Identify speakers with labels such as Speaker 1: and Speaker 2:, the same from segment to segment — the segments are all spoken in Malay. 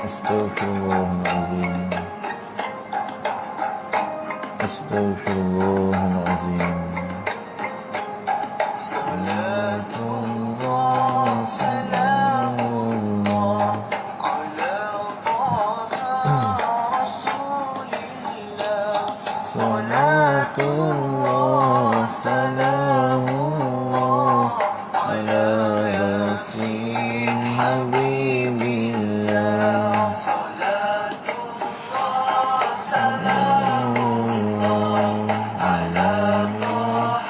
Speaker 1: Astaghfirullahaladzim. Astaghfirullahaladzim. Salatullah, salamullah. Salatullah, salamullah ala yasin habibillah. Salamullah ala rasulillah.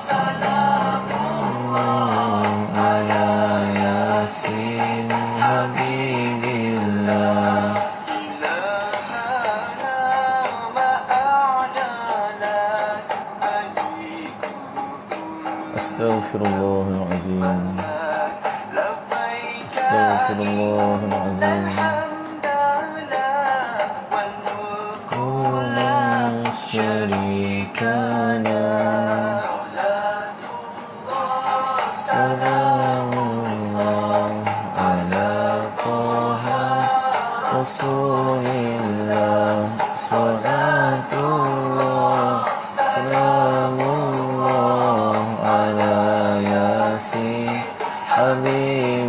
Speaker 1: Salamullah ala yasin habibillah. Astaghfirullahaladzim. Astaghfirullahaladzim. La syarika lah. Salamullah ala Taha Rasulillah. Salatullah, salamullah ala yasin habibillah.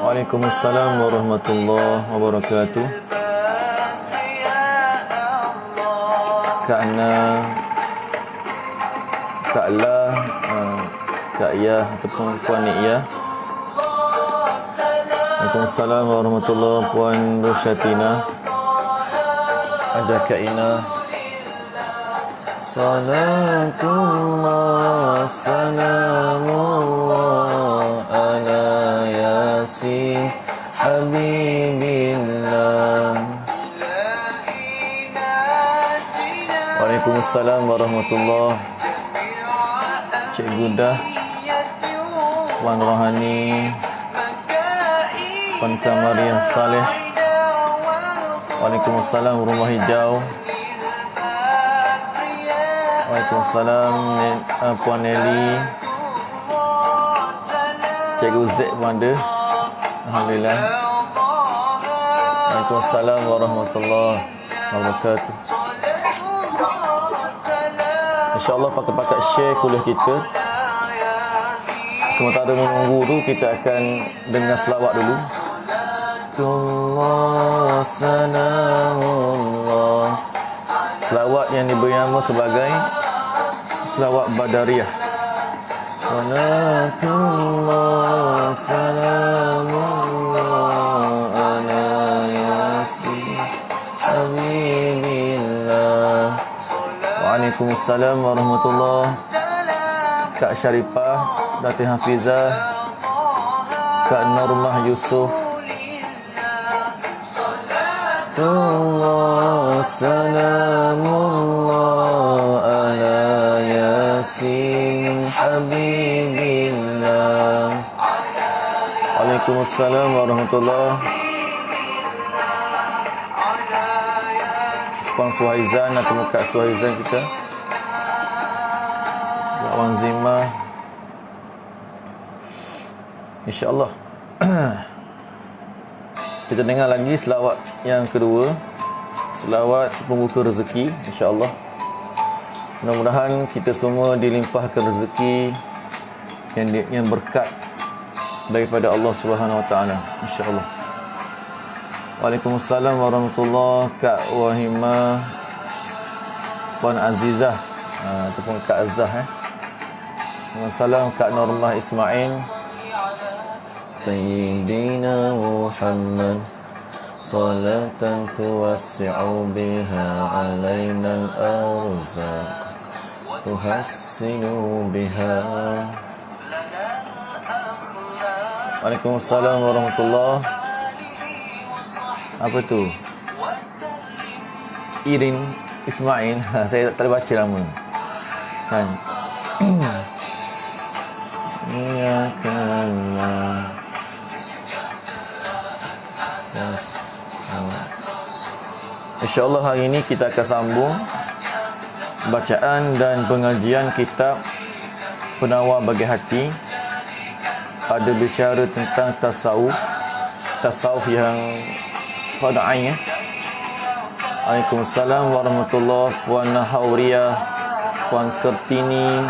Speaker 1: Waalaikumsalam warahmatullahi wabarakatuh. Kak Ana, Kak La, Kak Ya ataupun Puan Nia. Waalaikumsalam warahmatullahi wabarakatuh. Puan Rusyatina, Ajak Kak Ina. Salatullah, salamullah ala yasin habibillah. Waalaikumsalam warahmatullahi. Cikgu Dah, Puan Rohani, Puan Kamariah Saleh. Waalaikumsalam Rumah Hijau. Waalaikumsalam Puan Nelly. Cikgu Z pun ada. Alhamdulillah. Waalaikumsalam warahmatullahi wabarakatuh. InsyaAllah pakat-pakat share kuliah kita. Sementara menunggu tu, kita akan dengar selawat dulu. Allah salamullah. Selawat yang diberi nama sebagai selawat Badariyah. Salatullah, salamullah ala yasin habibillah. Waalaikumsalam warahmatullahi. Kak Syarifah, Datin Hafizah, Kak Normah Yusuf. Salatullah, salamullah ala yasin habibillah. Waalaikumsalam warahmatullahi. Puan Suhaizan atau Kak Suhaizan kita, Kak Wan Zima. InsyaAllah kita dengar lagi selawat yang kedua, selawat pembuka rezeki. InsyaAllah mudah-mudahan kita semua dilimpahkan rezeki yang berkat daripada Allah Subhanahu Wa Taala. InsyaAllah. Waalaikumsalam warahmatullahi. Kak Wahimah, Puan Azizah ataupun Kak Azah. Waalaikumsalam Kak Normah Ismail. Sayyidina Muhammad, salatan tuwassi'u biha alaina al-arzaq, tuhassinu biha. Waalaikumsalam warahmatullahi. Apa tu? Irin Ismail. Saya tak boleh baca nama kan. iyyaka yes. InsyaAllah hari ini kita akan sambung bacaan dan pengajian kitab Penawar Bagi Hati. Ada bicara tentang tasawuf yang pada ain. Waalaikumsalam warahmatullahi. Puan Hauriyah, Puan Kertini,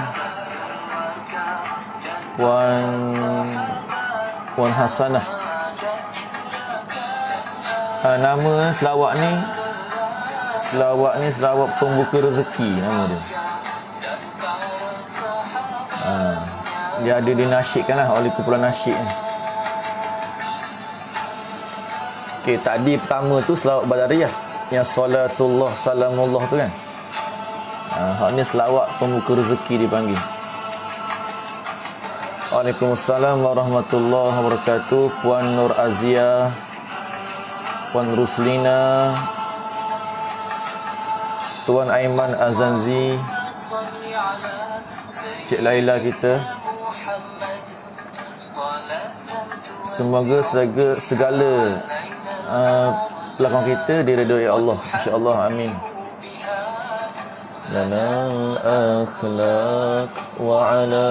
Speaker 1: Puan Hasanah. Nama selawat ni selawat pembuka rezeki nama dia. Dia ada dinasyidkanlah oleh kumpulan nasyid. Okey, tadi pertama tu selawat Badariyah yang salatullah salamullah tu kan. Hak ni selawat pembuka rezeki dipanggil. Waalaikumsalam warahmatullahi wabarakatuh. Puan Nur Azia, Puan Ruslina, Tuan Aiman Azanzi, Cik Laila kita. Semoga segala pelakon kita diredai Allah, insya-Allah, amin. Lanal akhlaq wa ala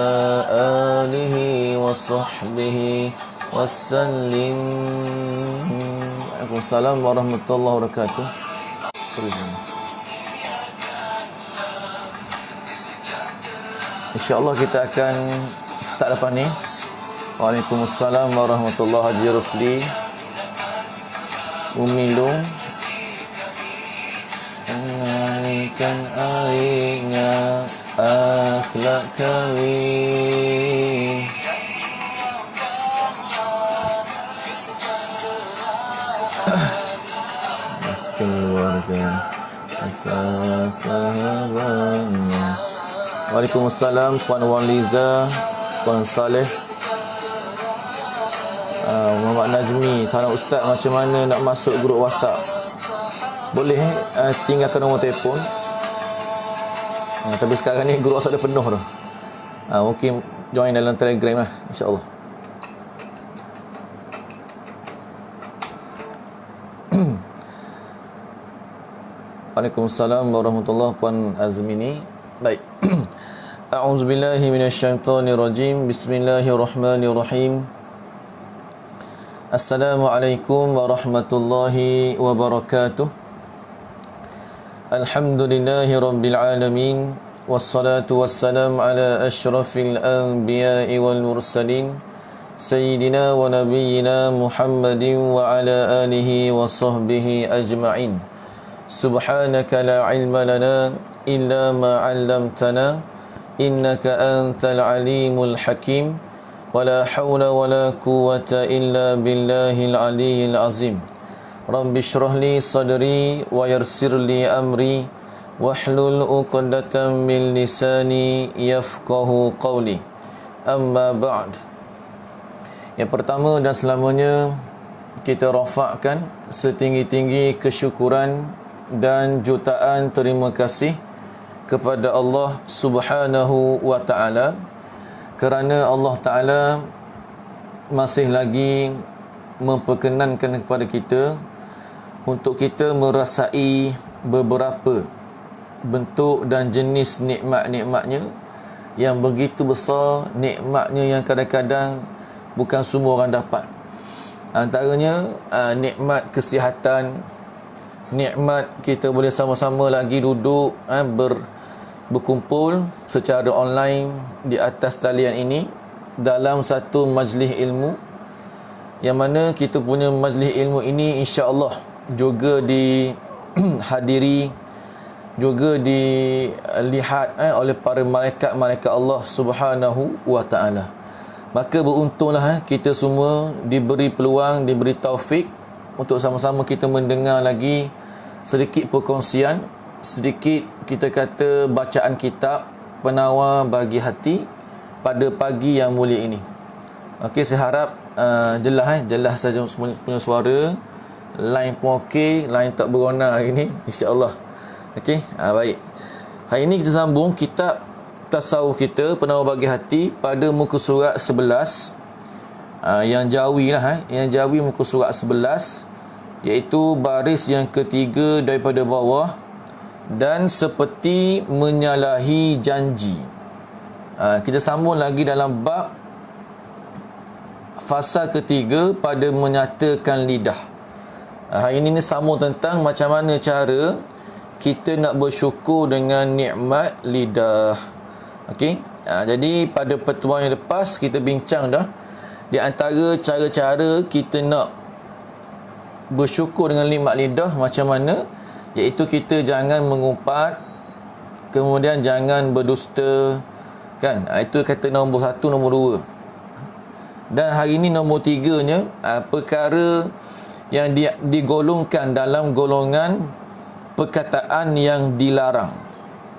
Speaker 1: alihi wa sahbihi wassallim. Waalaikumsalam warahmatullahi wabarakatuh. InsyaAllah kita akan start lepas ni. Waalaikumsalam warahmatullahi. Haji Rusli, Umi Long, kan airnya akhlak kami. Keluarga asas sahabatnya. Waalaikumsalam Puan Waliza, Puan Saleh, Muhammad Najmi. Salam Ustaz, macam mana nak masuk grup WhatsApp? Boleh tinggalkan nombor telefon. Tapi sekarang ni grup WhatsApp dah penuh dah. Mungkin join dalam Telegram lah, insya-Allah. Waalaikumsalam warahmatullahi. Puan Azmini. Baik. A'udzubillahi minasyaitonirrajim. Bismillahirrahmanirrahim. Assalamualaikum warahmatullahi wabarakatuh. Alhamdulillahi rabbil alamin. Wassalatu wassalam ala asyrafil anbiya'i wal mursalin, Sayyidina wa nabiyyina Muhammadin wa ala alihi wa sahbihi ajma'in. Subhanaka la ilma lana illa ma 'allamtana innaka antal alimul hakim. Wala hawla wala quwwata illa billahil aliyyil azim. Rabbi shrah li sadri wa yassir li amri wahlul 'uqdatam min lisani yafqahu qawli. Amma ba'd. Yang pertama dan selamanya kita rafakkan setinggi-tinggi kesyukuran dan jutaan terima kasih kepada Allah Subhanahu wa ta'ala, kerana Allah Ta'ala masih lagi memperkenankan kepada kita untuk kita merasai beberapa bentuk dan jenis nikmat-nikmatnya yang begitu besar, nikmatnya yang kadang-kadang bukan semua orang dapat. Antaranya nikmat kesihatan, nikmat kita boleh sama-sama lagi duduk berkumpul secara online di atas talian ini dalam satu majlis ilmu, yang mana kita punya majlis ilmu ini insya-Allah juga dihadiri, juga dilihat oleh para malaikat-malaikat Allah Subhanahu wa ta'ala. Maka beruntunglah kita semua diberi peluang, diberi taufik untuk sama-sama kita mendengar lagi sedikit perkongsian, sedikit kita kata bacaan kitab Penawar Bagi Hati pada pagi yang mulia ini. Okey, saya harap jelas saja punya suara, line pun okey, line tak berona hari ini, insya-Allah. Okey, baik. Hari ini kita sambung kitab tasawuf kita, penawar bagi hati, pada muka surat 11, yang Jawi lah, yang Jawi muka surat 11, iaitu baris yang ketiga daripada bawah, dan seperti menyalahi janji. Kita sambung lagi dalam bab fasa ketiga pada menyatakan lidah. Hari ini sambung tentang macam mana cara kita nak bersyukur dengan nikmat lidah. Okey. Jadi pada pertemuan yang lepas kita bincang dah di antara cara-cara kita nak bersyukur dengan nikmat lidah macam mana, iaitu kita jangan mengumpat, kemudian jangan berdusta, kan? Itu kata nombor 1, nombor 2. Dan hari ini nombor 3-nya, perkara yang digolongkan dalam golongan perkataan yang dilarang.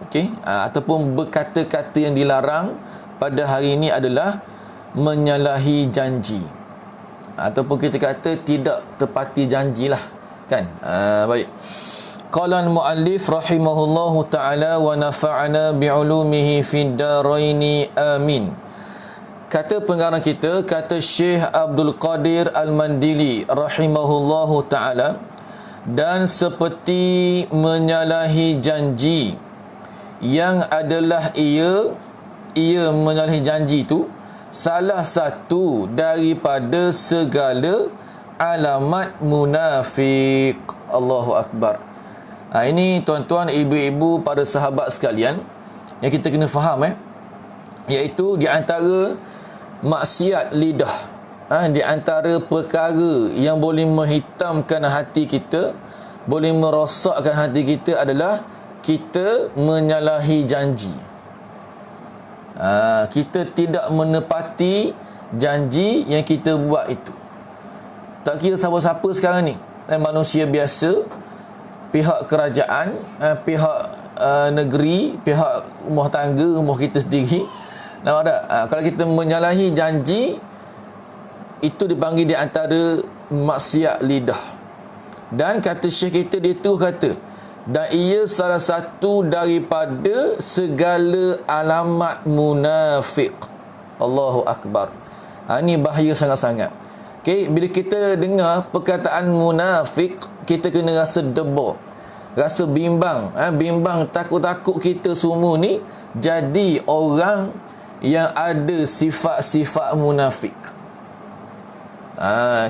Speaker 1: Okey, ataupun berkata-kata yang dilarang pada hari ini adalah menyalahi janji, ataupun kita kata tidak tepati janjilah, kan? Baik. Qala al-muallif rahimahullahu taala wa nafa'ana bi'ulumihi fid daraini amin. Kata pengarang kita, kata Syekh Abdul Qadir Al-Mandili rahimahullahu ta'ala, dan seperti menyalahi janji, yang adalah ia menyalahi janji itu salah satu daripada segala alamat munafik. Allahu Akbar. Ini tuan-tuan, ibu-ibu, para sahabat sekalian, yang kita kena faham, iaitu di antara maksiat lidah, di antara perkara yang boleh menghitamkan hati kita, boleh merosakkan hati kita adalah kita menyalahi janji. Kita tidak menepati janji yang kita buat itu. Tak kira siapa-siapa sekarang ni, manusia biasa, pihak kerajaan, pihak negeri, pihak rumah tangga, rumah kita sendiri. Nampak tak? Kalau kita menyalahi janji, itu dipanggil di antara maksiat lidah. Dan kata Syekh kita, dia tu kata, dan ia salah satu daripada segala alamat munafik. Allahu Akbar. Ini bahaya sangat-sangat. Okay, bila kita dengar perkataan munafik, kita kena rasa debor, rasa bimbang, bimbang, takut-takut kita semua ni jadi orang yang ada sifat-sifat munafik.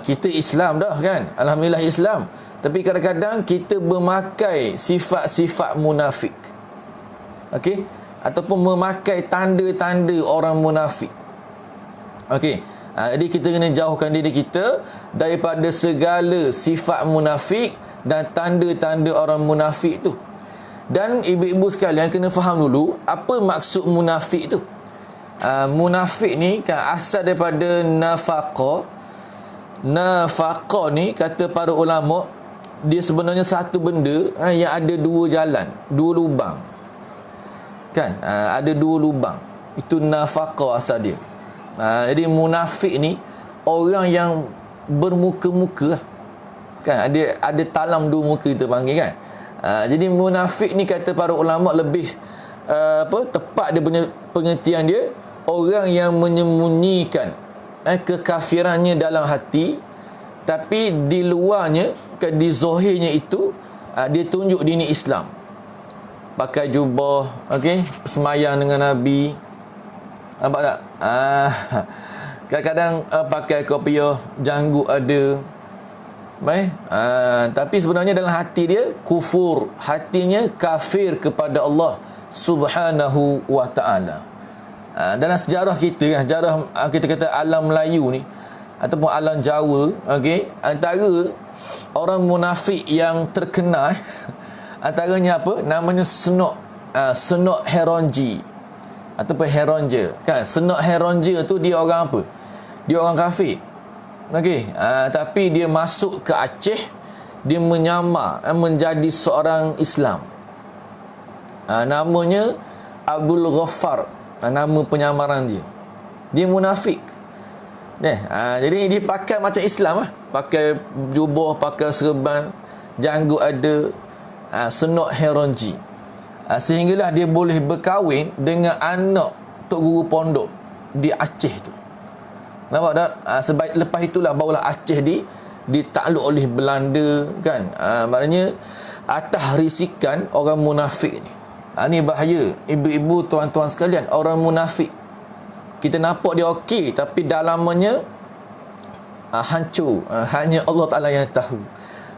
Speaker 1: Kita Islam dah, kan? Alhamdulillah Islam. Tapi kadang-kadang kita bermakai sifat-sifat munafik. Okey? Ataupun memakai tanda-tanda orang munafik. Okey. Jadi kita kena jauhkan diri kita daripada segala sifat munafik dan tanda-tanda orang munafik tu. Dan ibu-ibu sekalian kena faham dulu apa maksud munafik tu. Munafik ni kan asal daripada nafaqah. Nafaqah ni kata para ulama, dia sebenarnya satu benda yang ada dua jalan, dua lubang, kan? Ada dua lubang. Itu nafaqah asal dia. Jadi munafik ni orang yang bermuka-muka, kan? Ada talam dua muka kita panggil, kan? Jadi munafik ni kata para ulama lebih tepat dia punya pengertian dia, orang yang menyembunyikan kekafirannya dalam hati, tapi di luarnya, di zahirnya itu dia tunjuk dini Islam, pakai jubah, okey, semayang dengan Nabi, nampak tak? Kadang-kadang pakai kopiah, janggut ada, baik. Tapi sebenarnya dalam hati dia kufur, hatinya kafir kepada Allah Subhanahu wa ta'ala. Dalam sejarah kita, sejarah kita kata alam Melayu ni ataupun alam Jawa, okey, antara orang munafik yang terkenal antaranya apa? Namanya Senok Heronji ataupun Heronje, kan? Senok Heronje tu dia orang apa? Dia orang kafir. Okey, tapi dia masuk ke Aceh, dia menyamar menjadi seorang Islam. Namanya Abdul Ghaffar, nama penyamaran dia. Dia munafik. Jadi dia pakai macam Islam, pakai jubah, pakai serban, janggut ada, Senok Heronji. Sehinggalah dia boleh berkahwin dengan anak tok guru pondok di Aceh tu. Nampak tak? Sebab lepas itulah barulah Aceh ditakluk oleh Belanda kan. Maknanya atas risikan orang munafik ni. Ni bahaya. Ibu-ibu, tuan-tuan sekalian, orang munafik, kita nampak dia okey tapi dalamnya hancur. Hanya Allah Ta'ala yang tahu.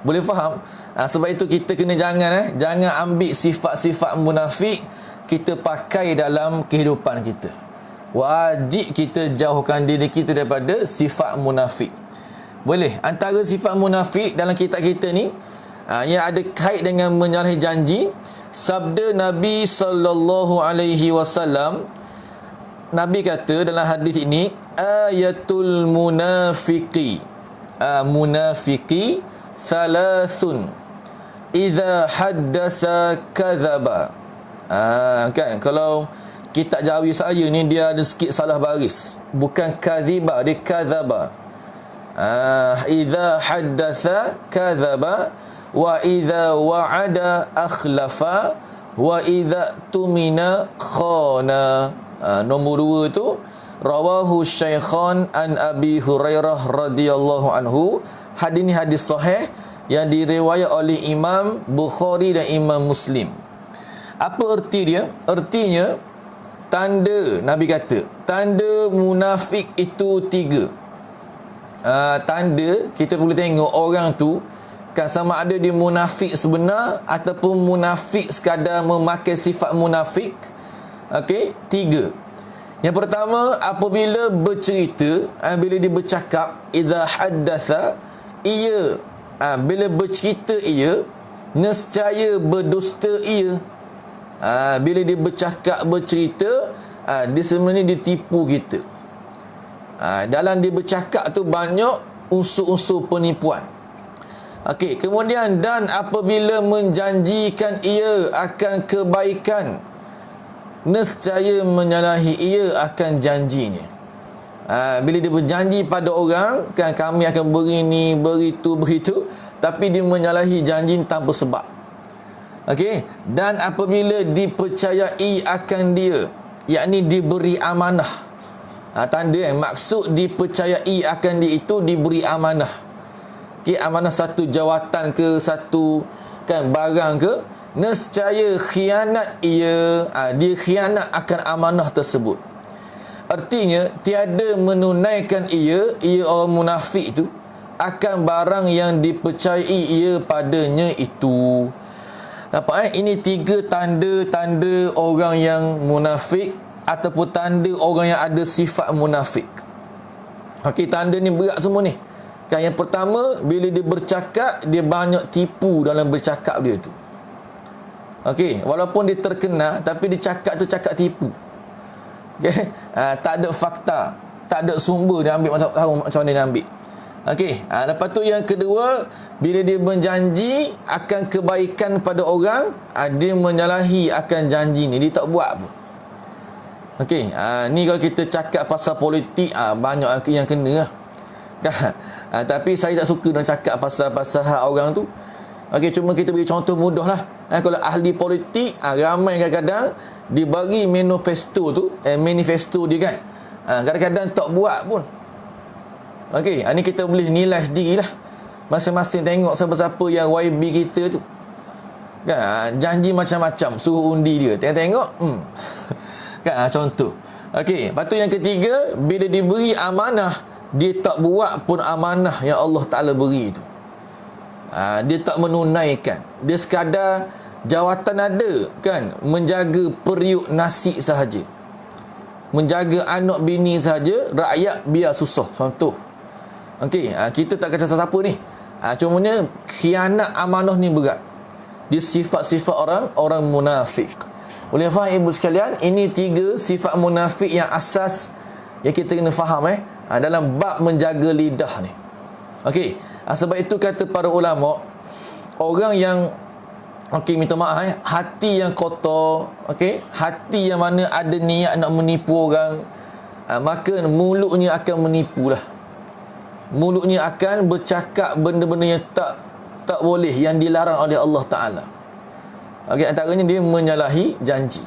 Speaker 1: Boleh faham? Sebab itu kita kena jangan ambil sifat-sifat munafik kita pakai dalam kehidupan kita. Wajib kita jauhkan diri kita daripada sifat munafik. Boleh. Antara sifat munafik dalam kitab kita ni, yang ada kait dengan menyalahi janji, sabda Nabi sallallahu alaihi wasallam. Nabi kata dalam hadis ini, ayatul munafiqi thalathun idza haddasa kadzaba. Kan, kalau kitab Jawi saya ni dia ada sikit salah baris, bukan kadhiba, dia kadzaba. Idza haddatsa kadzaba wa idza wa'ada akhlafa wa idza tumina khana. Nombor 2 tu rawahu Syaikhan an Abi Hurairah radhiyallahu anhu. Hadis ni hadis sahih yang diriwayat oleh Imam Bukhari dan Imam Muslim. Apa erti dia? Ertinya, tanda, Nabi kata, tanda munafik itu 3. Tanda kita boleh tengok orang tu kan sama ada dia munafik sebenar ataupun munafik sekadar memakai sifat munafik. Okey, 3. Yang pertama, apabila bercerita, bila dia bercakap, idza haddatha, ia, bila bercerita ia, nescaya berdusta ia. Bila dia bercakap, bercerita, dia sebenarnya dia tipu kita. Dalam dia bercakap tu banyak unsur-unsur penipuan. Okey, kemudian, dan apabila menjanjikan ia akan kebaikan, nescaya menyalahi ia akan janjinya. Bila dia berjanji pada orang, kan, kami akan beri ni, beri tu, begitu, tapi dia menyalahi janji tanpa sebab. Okey, dan apabila dipercayai akan dia, yakni diberi amanah. Tanda maksud dipercayai akan dia itu diberi amanah. Okey, amanah satu jawatan ke, satu kan barang ke, nescaya khianat ia, dia khianat akan amanah tersebut. Artinya tiada menunaikan ia orang munafik tu akan barang yang dipercayai ia padanya itu. Nampak ini 3 tanda-tanda orang yang munafik ataupun tanda orang yang ada sifat munafik. Okey, tanda ni berat semua ni. Kan, yang pertama, bila dia bercakap, dia banyak tipu dalam bercakap dia tu. Okey, walaupun dia terkenal tapi dia cakap tu cakap tipu. Okey, tak ada fakta, tak ada sumber dia ambil, tahu macam mana dia ambil. Okey, lepas tu yang kedua, bila dia berjanji akan kebaikan pada orang, dia menyalahi akan janji ni, dia tak buat pun. Okey, ni kalau kita cakap pasal politik, banyak yang kena lah. Tapi saya tak suka nak cakap pasal hak orang tu. Okey, cuma kita beri contoh mudah lah. Kalau ahli politik, ramai kadang-kadang dibagi manifesto tu, manifesto dia kan, kadang-kadang tak buat pun. Okey, ni kita boleh nilai sendiri lah. Masing-masing tengok siapa-siapa yang YB kita tu kan, janji macam-macam, suruh undi dia, tengok kan, contoh. Okey, lepas tu yang ketiga, bila diberi amanah, dia tak buat pun amanah yang Allah Ta'ala beri tu. Dia tak menunaikan. Dia sekadar jawatan ada kan, menjaga periuk nasi sahaja, menjaga anak bini sahaja, rakyat biar susah. Contoh. Okey, kita tak kata siapa ni. Cumanya khianat amanah ni berat. Dia sifat-sifat orang munafik. Boleh faham ibu sekalian? Ini 3 sifat munafik yang asas yang kita kena faham dalam bab menjaga lidah ni. Okey, sebab itu kata para ulama, orang yang minta maaf, hati yang kotor, hati yang mana ada niat nak menipu orang, maka mulutnya akan menipulah. Mulutnya akan bercakap benda-benda yang tak boleh, yang dilarang oleh Allah Ta'ala. Okey, antaranya dia menyalahi janji.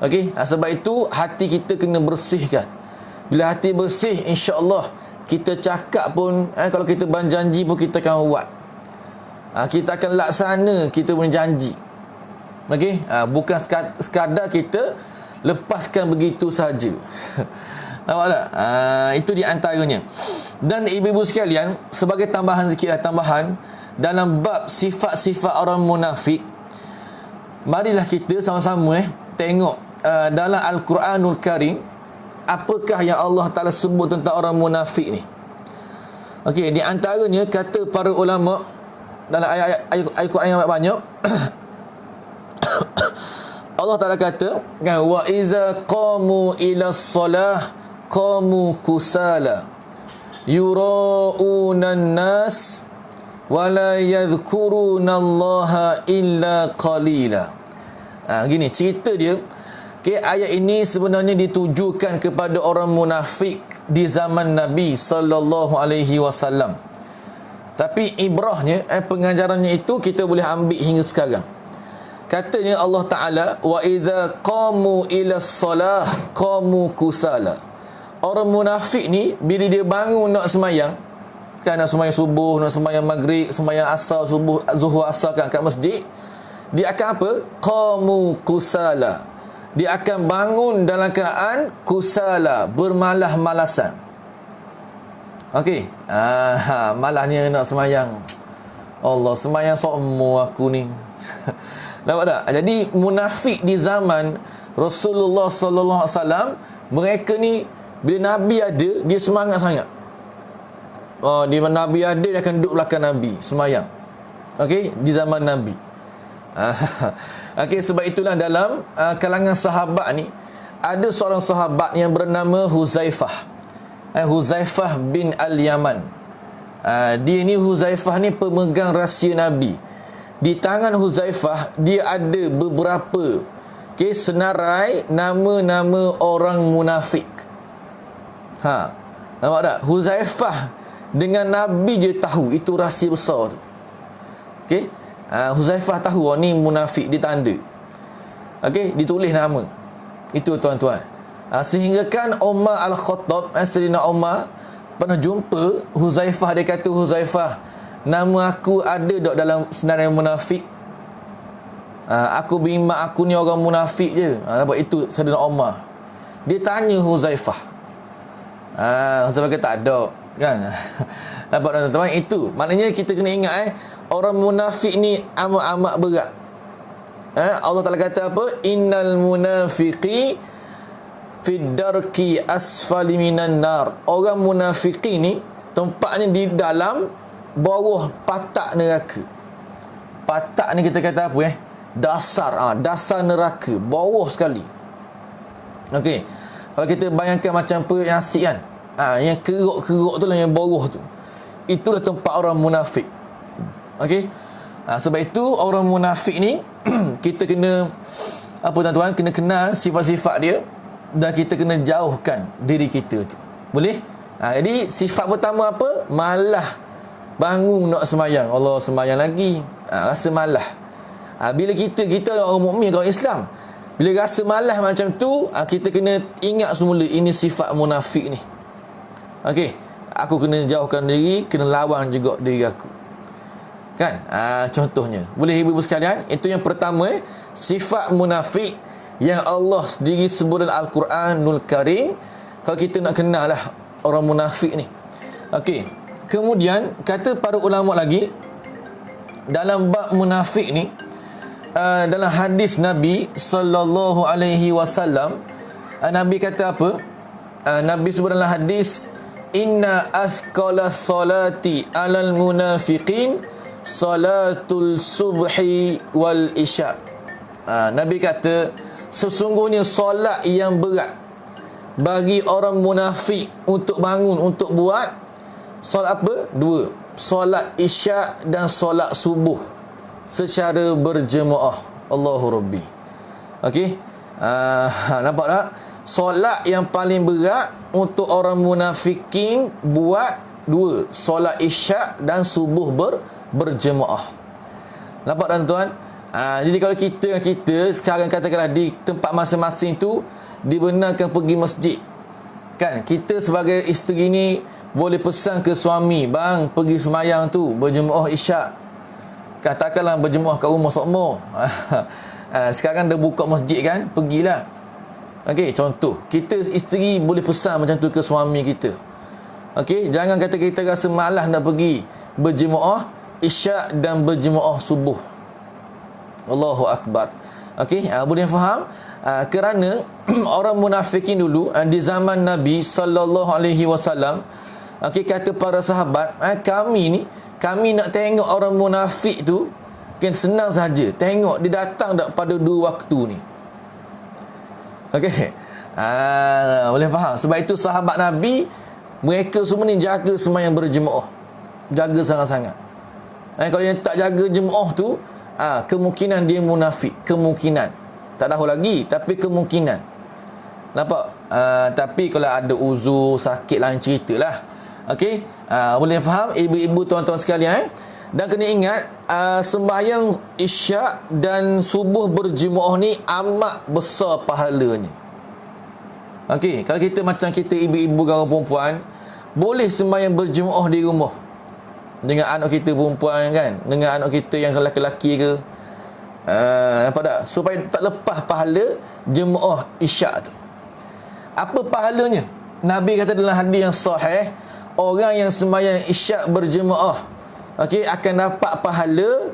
Speaker 1: Okey, sebab itu hati kita kena bersihkan. Bila hati bersih, insya-Allah kita cakap pun, kalau kita berjanji pun kita akan buat. Kita akan laksana kita punya janji. Okey, bukan sekadar kita lepaskan begitu saja. Nampak tak? Itu di antaranya. Dan ibu-ibu sekalian, sebagai tambahan sikit tambahan dalam bab sifat-sifat orang munafik, marilah kita sama-sama tengok dalam Al-Quranul Karim apakah yang Allah Ta'ala sebut tentang orang munafik ni. Okey, di antaranya kata para ulama dalam ayat Quran yang banyak Allah Ta'ala kata kan, wa iza qamu ila shalah qamu kusala yura'unan nas wa la yadhkurunallaha illa qalila. Gini cerita dia. Okay, ayat ini sebenarnya ditujukan kepada orang munafik di zaman Nabi sallallahu alaihi wasallam. Tapi ibrahnya, pengajarannya itu kita boleh ambil hingga sekarang. Katanya Allah Ta'ala, wa idza qamu ila shalah qamu kusala. Orang munafik ni bila dia bangun nak semayang, kan nak semayang subuh, nak semayang maghrib, semayang asar, subuh, zuhur, asar kan kat masjid, dia akan apa? Qamu kusala. Dia akan bangun dalam keadaan kusala, bermalas-malasan. Okey. Malahnya nak semayang. Allah, semayang sokmo aku ni. Nampak tak? Jadi munafik di zaman Rasulullah sallallahu alaihi wasallam, mereka ni bila Nabi ada, dia semangat sangat. Di mana Nabi ada, dia akan duduk belakang Nabi semayang. Okey, di zaman Nabi. Okey, sebab itulah dalam kalangan sahabat ni ada seorang sahabat yang bernama Huzaifah. Huzaifah bin Al-Yaman. Dia ni, Huzaifah ni pemegang rahsia Nabi. Di tangan Huzaifah dia ada beberapa senarai nama-nama orang munafik. Nampak tak? Huzaifah dengan Nabi je tahu itu rahsia besar tu. Okey. Huzaifah tahu ni munafik, ditanda. Okey, ditulis nama. Itu tuan-tuan. Sehingga kan Umar Al-Khattab, Sayyidina Umar pernah jumpa Huzaifah, dia kata, Huzaifah, nama aku ada tak dalam senarai munafik? Aku bimbang aku ni orang munafik je. Sebab itu Sayyidina Umar. Dia tanya Huzaifah. Huzaifah kata tak ada, kan? Nampak tuan-tuan? Itu maknanya kita kena ingat orang munafik ni amat-amat berat. Allah Ta'ala kata apa? Innal munafiqi fid darki asfali minan nar. Orang munafiki ni tempatnya di dalam bawah patak neraka. Patak ni kita kata apa dasar, dasar neraka, bawah sekali. Okey. Kalau kita bayangkan macam nasi kan, yang keruk-keruk tu lah, yang bawah tu, itulah tempat orang munafik. Okey. Sebab itu orang munafik ni kita kena apa tuan-tuan, kena kenal sifat-sifat dia dan kita kena jauhkan diri kita tu. Boleh? Jadi sifat pertama apa? Malah bangun nak semayang. Allah, semayang lagi. Rasa malah. Bila kita orang mukmin, orang Islam, bila rasa malah macam tu, kita kena ingat semula ini sifat munafik ni. Okey, aku kena jauhkan diri, kena lawan juga diri aku. Kan? Contohnya, boleh ibu-ibu sekalian, itu yang pertama, sifat munafik yang Allah sendiri sebut dalam Al-Quranul Karim. Kalau kita nak kenal lah orang munafik ni. Okey. Kemudian kata para ulama lagi dalam bab munafik ni, dalam hadis Nabi sallallahu alaihi wasallam, Nabi kata apa? Nabi sebut dalam hadis, inna asqala salati alal munafiqin salatul subhi wal isya. Nabi kata sesungguhnya solat yang berat bagi orang munafik untuk bangun, untuk buat solat apa? Dua, solat isya dan solat subuh secara berjemaah. Allahu Rabbi. Okey. Nampak tak? Solat yang paling berat untuk orang munafikin buat dua, solat isya dan subuh berjemaah. Nampak tuan-tuan? Jadi kalau kita sekarang katakanlah di tempat masing-masing tu dibenarkan pergi masjid, kan, kita sebagai isteri ni boleh pesan ke suami, bang, pergi semayang tu berjemaah isyak, katakanlah berjemaah kat rumah sokmo. Sekarang dah buka masjid kan, pergilah. Okey, contoh kita isteri boleh pesan macam tu ke suami kita. Okey, jangan kata kita rasa malas nak pergi berjemaah isyak dan berjemaah subuh. Allahu akbar. Okey, boleh faham? Kerana orang munafikin dulu di zaman Nabi sallallahu alaihi wasallam, okey, kata para sahabat, kami nak tengok orang munafik tu kan senang saja. Tengok dia datang tak pada 2 waktu ni. Okey. Boleh faham? Sebab itu sahabat Nabi, mereka semua ni jaga sembahyang berjemaah. Jaga sangat-sangat. Kalau yang tak jaga jemaah tu, kemungkinan dia munafik. Kemungkinan. Tak tahu lagi, tapi kemungkinan. Nampak? Tapi kalau ada uzur, sakit, lain ceritalah. Okey? Boleh faham? Ibu-ibu, tuan-tuan sekalian, dan kena ingat, sembahyang isyak dan subuh berjemaah ni amat besar pahalanya. Okey, kalau kita macam kita ibu-ibu garang perempuan, boleh sembahyang berjemaah di rumah dengan anak kita perempuan kan, dengan anak kita yang lelaki-lelaki ke. Nampak tak? Supaya tak lepas pahala jemaah isyak tu. Apa pahalanya? Nabi kata dalam hadis yang sahih, orang yang sembahyang isyak berjemaah, okey, akan dapat pahala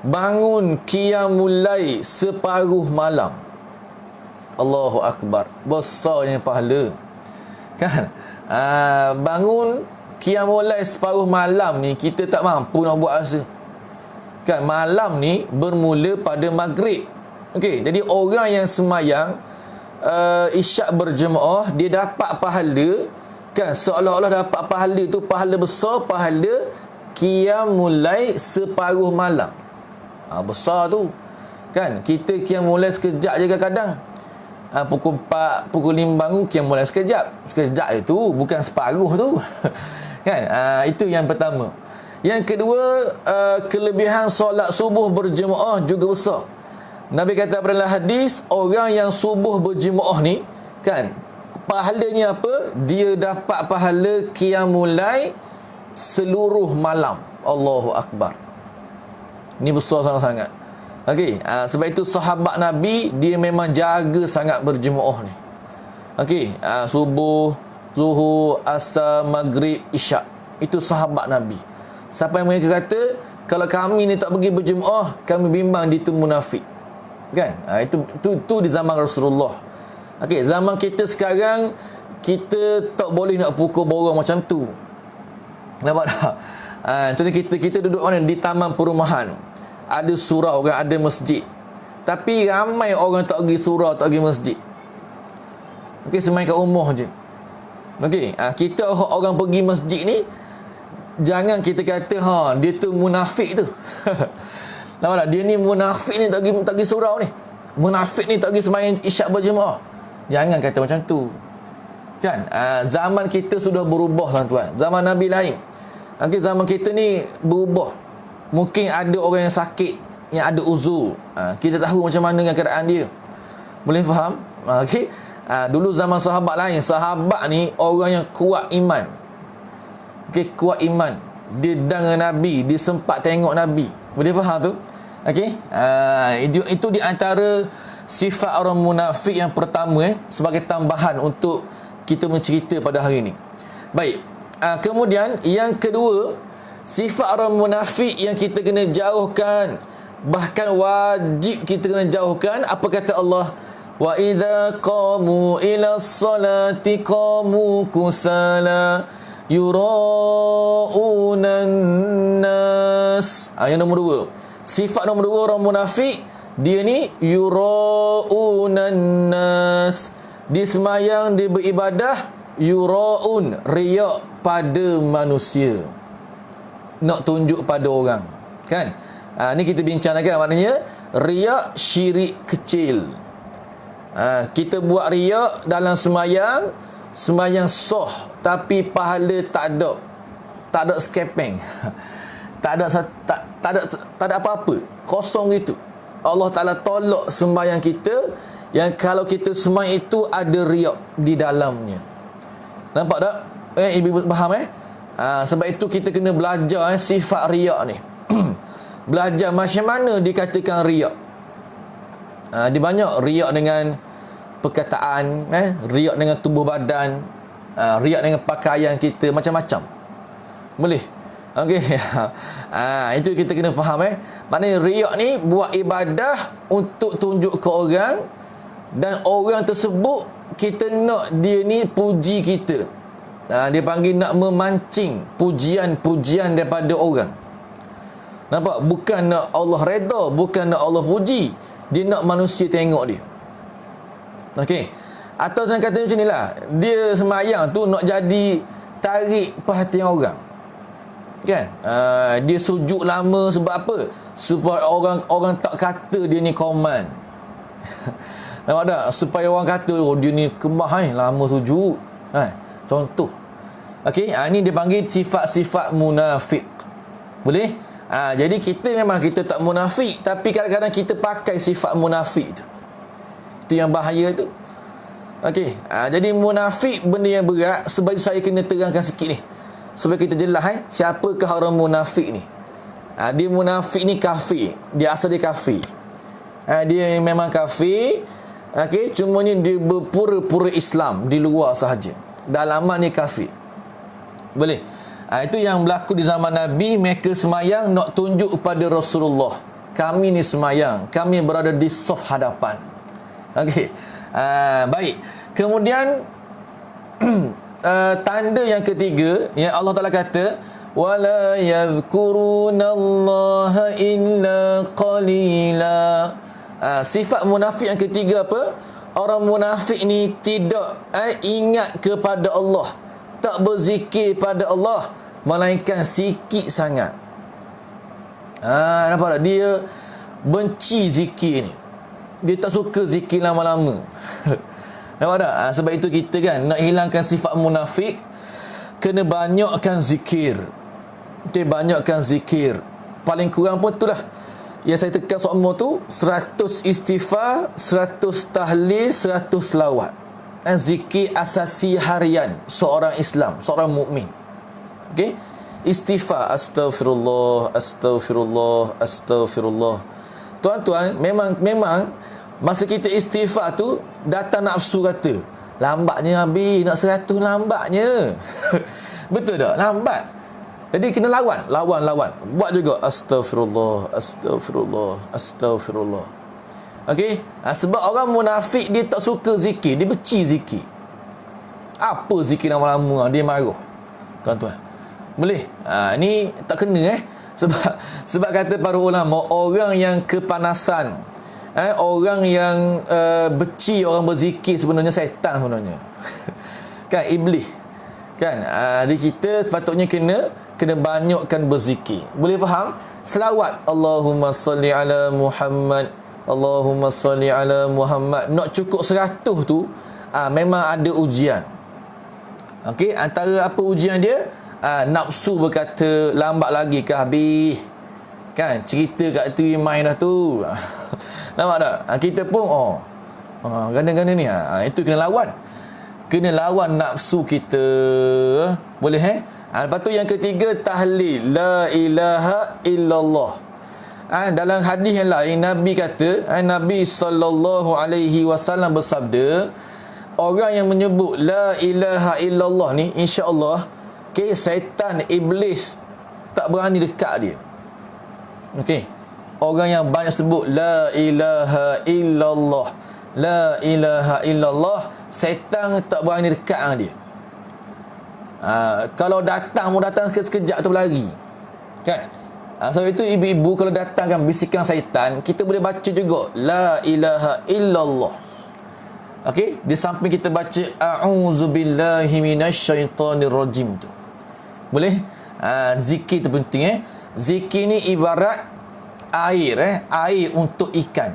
Speaker 1: bangun qiyamul lail separuh malam. Allahu akbar. Besarnya pahala. Kan? Bangun qiyamul lail separuh malam ni kita tak mampu nak buat rasa. Kan, malam ni bermula pada maghrib. Okey, jadi orang yang sembahyang isyak berjemaah, dia dapat pahala, kan, seolah-olah dapat pahala tu, pahala besar, pahala qiyamul lail separuh malam. Besar tu. Kan, kita qiyamul lail sekejap je kadang-kadang. Pukul 4, pukul 5 bangun, qiyamul lail sekejap. Sekejap itu bukan separuh tu. Kan? Itu yang pertama. Yang kedua, kelebihan solat subuh berjemaah juga besar. Nabi kata pada hadis, orang yang subuh berjemaah ni, kan, pahalanya apa? Dia dapat pahala qiyamul lail seluruh malam. Allahu akbar. Ini besar sangat-sangat. Okey, sebab itu sahabat Nabi dia memang jaga sangat berjemaah ni. Okey, subuh, zuhur, asar, maghrib, isyak. Itu sahabat Nabi. Sampai mereka kata, kalau kami ni tak pergi berjemaah, kami bimbang dia tu munafik. Kan? Itu di zaman Rasulullah. Okey, zaman kita sekarang, kita tak boleh nak pukul borang macam tu. Nampak tak? Contoh kita duduk mana di taman perumahan, ada surau kan, ada masjid, tapi ramai orang tak pergi surau, tak pergi masjid. Okey, semain kat rumah je. Okey, kita orang pergi masjid ni, jangan kita kata dia tu munafik tu. Nampak tak? Dia ni munafik ni tak pergi surau ni. Munafik ni tak pergi semain isyak berjemaah. Jangan kata macam tu. Kan? Zaman kita sudah berubah, tuan-tuan. Zaman Nabi lain. Okey, zaman kita ni berubah. Mungkin ada orang yang sakit, yang ada uzur. Kita tahu macam mana dengan keadaan dia. Boleh faham? Okey. Dulu zaman sahabat lain. Sahabat ni orang yang kuat iman. Okey, kuat iman. Dia dengan Nabi, dia sempat tengok Nabi. Boleh faham tu? Okey. Itu di antara sifat orang munafik yang pertama, sebagai tambahan untuk kita mencerita pada hari ini. Baik. Kemudian yang kedua, sifat orang munafik yang kita kena jauhkan, bahkan wajib kita kena jauhkan. Apa kata Allah? Wa idza qamu ila sholati qamu kusala yura'unan nas. Yang nombor dua, sifat nombor dua orang munafik, dia ni yura'unan nas. Dia semayang, dia beribadah, yura'un, riak pada manusia, nak tunjuk pada orang, kan? Ni kita bincang lagi, maknanya riak syirik kecil. Kita buat riak dalam semayang sah, tapi pahala tak ada skepeng. tak ada apa-apa, kosong gitu. Allah Ta'ala tolak sembahyang kita yang kalau kita sembahyang itu ada riak di dalamnya. Nampak tak? Ibu faham sebab itu kita kena belajar sifat riak ni. Belajar macam mana dikatakan riak. Dia banyak riak dengan perkataan, riak dengan tubuh badan, riak dengan pakaian kita, macam-macam. Boleh? Okey. Itu kita kena faham Maknanya riak ni buat ibadah untuk tunjuk ke orang, dan orang tersebut kita nak dia ni puji kita. Dia panggil nak memancing pujian-pujian daripada orang. Nampak? Bukan nak Allah redha, bukan nak Allah puji. Dia nak manusia tengok dia. Okey. Atau senang kata macam inilah, dia sembahyang tu nak jadi tarik perhatian orang. Kan? Dia sujud lama sebab apa? Supaya orang tak kata dia ni koman. Nampak tak? Supaya orang kata dia ni kemah lama sujud. Contoh. Okey, ini dia panggil sifat-sifat munafik. Boleh? Jadi kita memang kita tak munafik, tapi kadang-kadang kita pakai sifat munafik tu. Itu yang bahaya tu. Okey, jadi munafik benda yang berat. Sebab itu saya kena terangkan sikit ni, supaya kita jelas siapakah orang munafik ni. Dia munafik ni kafir. Dia asal dia kafir. Dia memang kafir. Okey, cumanya dia berpura-pura Islam di luar sahaja. Dalaman ni kafir. Boleh? Itu yang berlaku di zaman Nabi. Mereka semayang nak tunjuk kepada Rasulullah, kami ni semayang, kami berada di saf hadapan. Okey. Baik. Kemudian tanda yang ketiga yang Allah Ta'ala kata, wala yadhkurunallaha illa qalila. Sifat munafik yang ketiga apa? Orang munafik ni tidak ingat kepada Allah, tak berzikir pada Allah, melainkan sikit sangat. Nampak tak? Dia benci zikir ni. Dia tak suka zikir lama-lama. Nampak tak? Sebab itu kita kan nak hilangkan sifat munafik, kena banyakkan zikir. Okay, banyakkan zikir. Paling kurang pun itulah yang saya tekan semua tu, 100 istighfar, 100 tahlil, 100 selawat. Zikir asasi harian seorang Islam, seorang mukmin. Okey? Istighfar, astaghfirullah, astaghfirullah, astaghfirullah. Tuan-tuan, memang masa kita istighfar tu datang nafsu kata, lambatnya habis, nak 100 lambatnya. Betul tak? Lambat. Jadi kena lawan. Buat juga astaghfirullah, astaghfirullah, astaghfirullah. Okey? Sebab orang munafik dia tak suka zikir, dia benci zikir. Apa zikir lama-lama dia marah. Tuan-tuan. Boleh? Ni tak kena sebab kata para ulama, orang yang kepanasan, orang yang benci orang berzikir sebenarnya syaitan sebenarnya. Kan, iblis. Kan? Jadi kita sepatutnya kena banyakkan berzikir. Boleh faham? Selawat Allahumma salli ala Muhammad, Allahumma salli ala Muhammad. Nak cukup 100 tu memang ada ujian. Okey, antara apa ujian dia? Nafsu berkata lambat lagi ke habis. Kan, cerita kat tu main dah tu. Nampak tak? Kita pun gana-gana ni. Itu kena lawan. Kena lawan nafsu kita. Boleh lepas tu yang ketiga, tahlil la ilaha illallah. Dalam hadis yang lain Nabi kata, Nabi sallallahu alaihi wasallam bersabda, orang yang menyebut la ilaha illallah ni, insya-Allah syaitan iblis tak berani dekat dia. Okey. Orang yang banyak sebut la ilaha illallah, la ilaha illallah, syaitan tak berani dekat dengan dia. Kalau datang sekejap tu berlari. Kan? Sebab itu ibu-ibu kalau datangkan bisikan syaitan, kita boleh baca juga la ilaha illallah. Okey, di samping kita baca a'udzubillahi minasyaitonirrajim tu. Boleh? Zikir tu penting Zikir ni ibarat air air untuk ikan.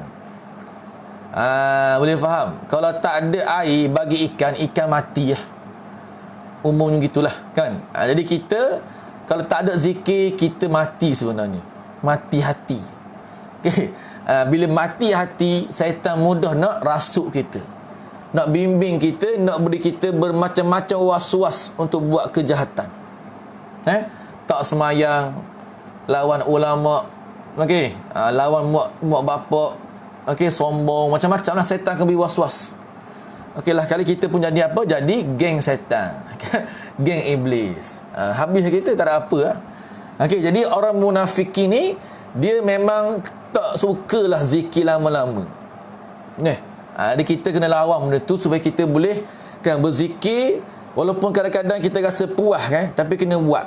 Speaker 1: Boleh faham? Kalau tak ada air bagi ikan mati umumnya gitulah kan. Jadi kita kalau tak ada zikir, kita mati sebenarnya, mati hati. Okay. Bila mati hati, syaitan mudah nak rasuk kita, nak bimbing kita, nak beri kita bermacam-macam was-was untuk buat kejahatan. Tak semayang, lawan ulama, okey, lawan mak bapak, okey, sombong, macam-macam lah syaitan akan beri was-was. Okey lah, kali kita pun jadi apa? Jadi geng syaitan, geng iblis. Habis kita tak ada apa lah. Okey, jadi orang munafik ni dia memang tak sukalah zikir lama-lama. Jadi kita kena lawan benda tu supaya kita boleh kan berzikir, walaupun kadang-kadang kita rasa puas kan, tapi kena buat.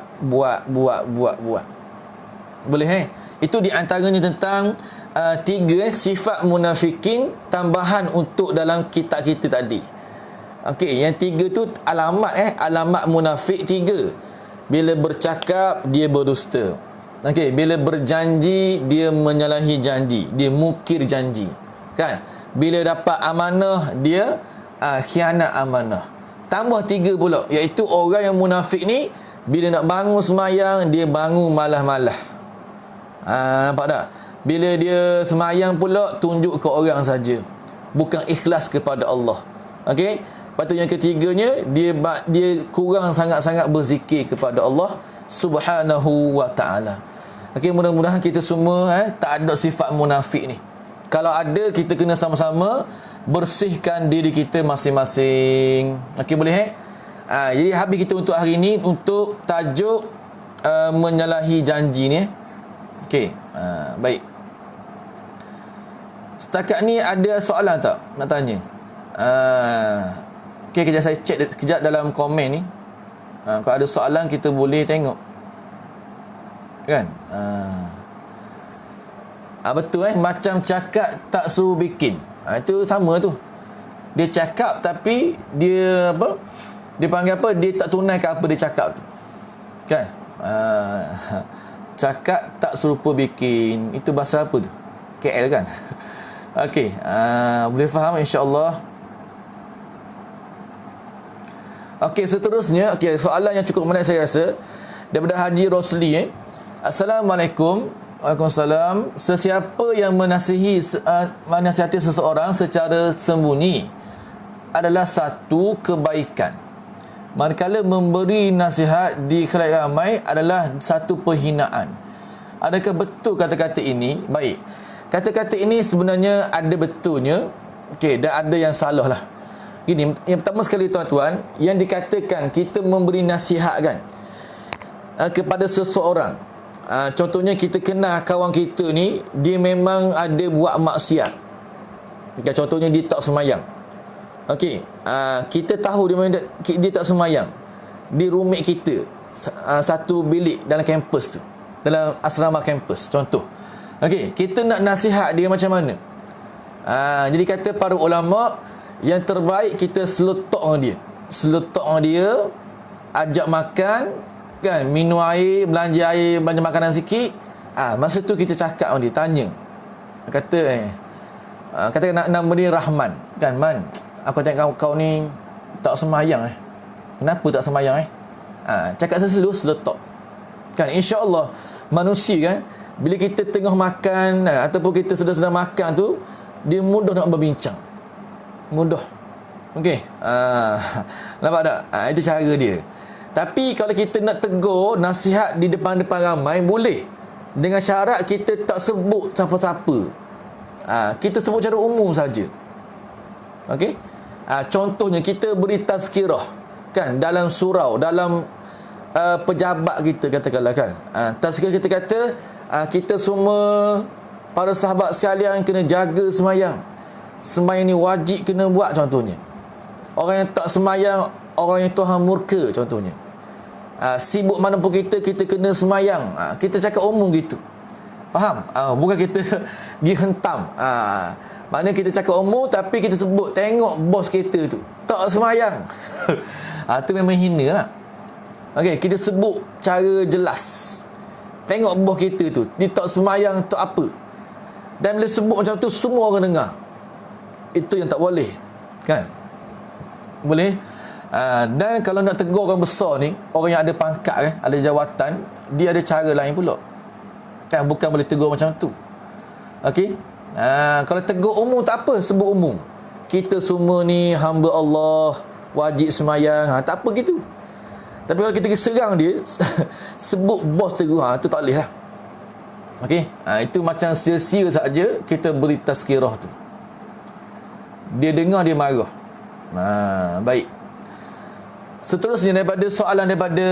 Speaker 1: Boleh Itu di antaranya tentang 3 sifat munafikin tambahan untuk dalam kitab kita tadi. Okey, yang 3 tu alamat munafik 3. Bila bercakap dia berdusta. Okey, bila berjanji dia menyalahi janji, dia mukir janji. Kan? Bila dapat amanah dia khianat amanah. Tambah 3 pula, iaitu orang yang munafik ni bila nak bangun semayang dia bangun malah-malah. Nampak tak? Bila dia semayang pula tunjuk ke orang saja, bukan ikhlas kepada Allah. Okey? Lepas tu yang ketiganya dia kurang sangat-sangat berzikir kepada Allah Subhanahu wa ta'ala. Okey, mudah-mudahan kita semua tak ada sifat munafik ni. Kalau ada, kita kena sama-sama bersihkan diri kita masing-masing. Okey, boleh jadi habis kita untuk hari ni, untuk tajuk menyalahi janji ni. Okey, baik. Setakat ni ada soalan tak nak tanya? Okey, kejap saya cek kejap dalam komen ni. Kalau ada soalan kita boleh tengok. Kan? Betul macam cakap tak suruh bikin. Itu sama tu. Dia cakap tapi dia apa? Dia panggil apa? Dia tak tunaikan apa dia cakap tu. Kan? Cakap tak serupa bikin. Itu bahasa apa tu? KL kan? Okey, boleh faham insya-Allah. Okey, seterusnya, soalan yang cukup menarik saya rasa daripada Haji Rosli. Assalamualaikum. Waalaikumsalam. Sesiapa yang menasihati seseorang secara sembunyi adalah satu kebaikan, manakala memberi nasihat di khalayak ramai adalah satu perhinaan. Adakah betul kata-kata ini? Baik, kata-kata ini sebenarnya ada betulnya, dan ada yang salah lah. Gini, yang pertama sekali tuan-tuan, yang dikatakan kita memberi nasihat kan kepada seseorang, contohnya kita kenal kawan kita ni, dia memang ada buat maksiat. Contohnya dia tak semayang. Okey, kita tahu dia tak semayang di rumit kita, satu bilik dalam kampus tu, dalam asrama kampus contoh. Okey, kita nak nasihat dia macam mana? Jadi kata para ulama, yang terbaik kita seletok dengan dia, ajak makan kan, minum air, belanja makanan sikit. Masa tu kita cakap dengan dia, tanya, kata nama dia Rahman kan, Man, aku tengok kau ni tak semayang kenapa tak semayang cakap seletok kan. InsyaAllah manusia kan, bila kita tengah makan ataupun kita sedang makan tu, dia mudah nak berbincang, mudah. Okey, nampak tak? Itu cara dia. Tapi kalau kita nak tegur, nasihat di depan-depan ramai, boleh, dengan syarat kita tak sebut siapa-siapa. Kita sebut cara umum saja. Okey, contohnya kita beri tazkirah kan, dalam surau, dalam pejabat kita katakanlah kan. Tazkirah kita kata, kita semua para sahabat sekalian kena jaga semayang. Semayang ni wajib kena buat contohnya. Orang yang tak semayang, orang yang Tuhan murka contohnya. Sibuk mana pun kita kena semayang. Kita cakap umum gitu. Faham? Bukan kita pergi hentam. Maknanya kita cakap umum, tapi kita sebut, tengok bos kita tu tak semayang. Itu memang hina lah. Okey, kita sebut cara jelas. Tengok bos kita tu, dia tak semayang, tak apa. Dan bila sebut macam tu, semua orang dengar. Itu yang tak boleh kan. Boleh. Dan kalau nak tegur orang besar ni, orang yang ada pangkat kan, ada jawatan, dia ada cara lain pula kan, bukan boleh tegur macam tu. Okey, Kalau tegur umum tak apa, sebut umum. Kita semua ni hamba Allah, wajib semayang, tak apa gitu. Tapi kalau kita serang dia, sebut bos tegur, itu tak boleh lah. Okey, itu macam sia-sia saja kita beri tazkirah tu. Dia dengar, dia marah. Baik. Seterusnya daripada soalan daripada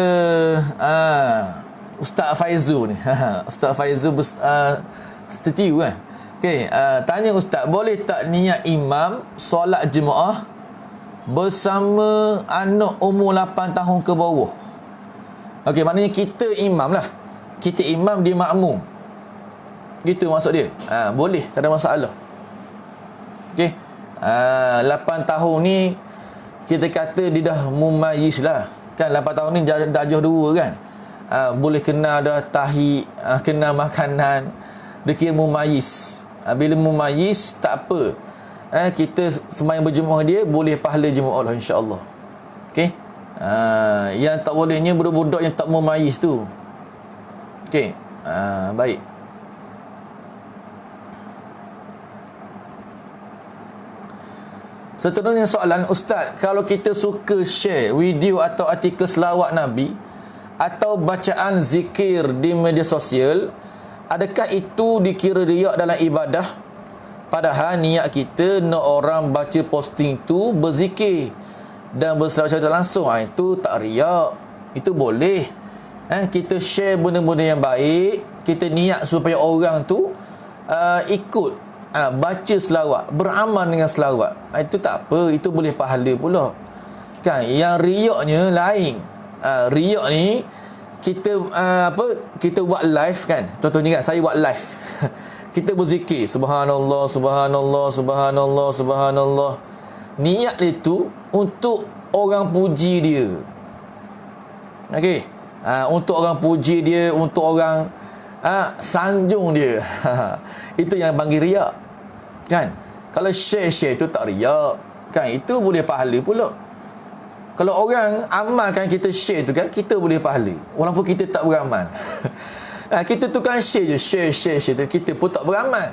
Speaker 1: Ustaz Faizul ni. Ustaz Faizul setiu kan. Okey, tanya Ustaz, boleh tak niat imam solat jemaah bersama anak umur 8 tahun ke bawah? Okey, maknanya kita imam lah. Kita imam, dia makmum. Gitu maksud dia. Boleh, tak ada masalah. Okey. 8 tahun ni kita kata dia dah mumayyiz lah. Kan 8 tahun ni darjah 2 kan. Boleh kenal dah tahi, kenal makanan. Dia kira mumayyiz. Bila mumayyiz tak apa. Kita sembahyang berjemaah dia boleh pahala jemaah lah insya-Allah. Okey. Yang tak bolehnya budak-budak yang tak mumayyiz tu. Okey. Baik. Seterusnya soalan, Ustaz, kalau kita suka share video atau artikel selawat Nabi atau bacaan zikir di media sosial, adakah itu dikira riak dalam ibadah? Padahal niat kita nak orang baca posting tu berzikir dan berselawat langsung. Itu tak riak. Itu boleh. Kita share benda-benda yang baik, kita niat supaya orang tu ikut baca selawat, beramal dengan selawat. Itu tak apa, itu boleh pahala pula. Kan, yang riaknya lain. Riak ni kita kita buat live kan. Contohnya kan, saya buat live. Kita berzikir subhanallah, subhanallah, subhanallah, subhanallah. Niat itu untuk orang puji dia. Okey. Untuk orang puji dia, untuk orang sanjung dia. Itu yang panggil riak. Kan? Kalau share-share itu tak riak. Kan? Itu boleh pahala pula. Kalau orang amalkan kita share tu kan, kita boleh pahala. Walaupun kita tak beramal. Kita tu kan share je, share tu, kita pun tak beramal.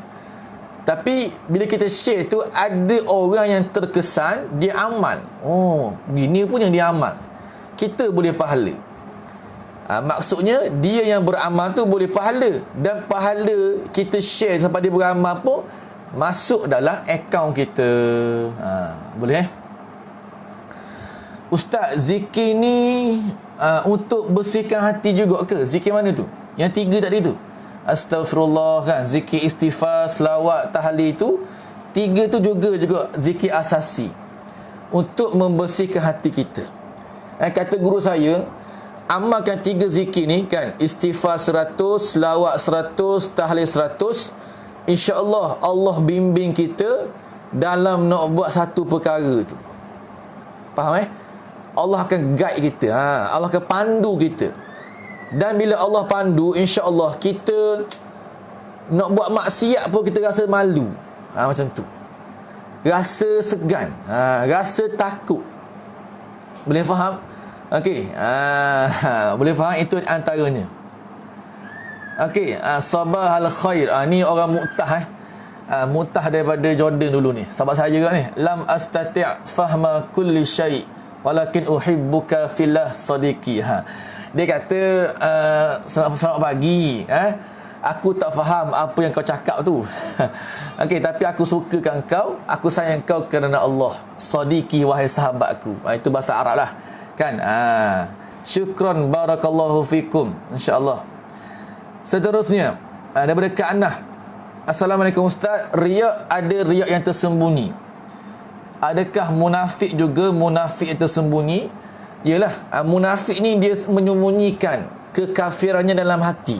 Speaker 1: Tapi bila kita share tu, ada orang yang terkesan dia amal. Oh, begini pun yang dia amal. Kita boleh pahala. Maksudnya dia yang beramal tu boleh pahala, dan pahala kita share sampai dia beramal pun masuk dalam akaun kita. Boleh Ustaz, zikir ni untuk bersihkan hati juga ke? Zikir mana tu? Yang 3 tadi tu, astaghfirullah kan, zikir istighfar, selawat, tahlil, tu 3 tu juga zikir asasi untuk membersihkan hati kita. Kata guru saya, amalkan 3 zikir ni kan, istighfar 100, selawat 100, tahlil 100, insya-Allah Allah bimbing kita dalam nak buat satu perkara tu. Faham Allah akan guide kita. Allah akan pandu kita. Dan bila Allah pandu, insya-Allah kita nak buat maksiat pun kita rasa malu. Macam tu. Rasa segan, rasa takut. Boleh faham? Okey. Boleh faham, itu antaranya. Okey, sabah al khair. Ni orang Mu'tah Mu'tah daripada Jordan dulu ni. Sahabat saya juga ni. Lam astati' fahma kulli syai' walakin uhibbuka fillah sadiqi. Dia kata selamat pagi. Aku tak faham apa yang kau cakap tu. Okey, tapi aku sukakan kau, aku sayang kau kerana Allah. Sadiqi, wahai sahabatku. Itu bahasa Arab lah. Kan? Syukran barakallahu fikum. InsyaAllah. Seterusnya daripada Kak Anah. Assalamualaikum Ustaz, riak ada riak yang tersembunyi. Adakah munafik juga munafik yang tersembunyi? Yalah, munafik ni dia menyembunyikan kekafirannya dalam hati,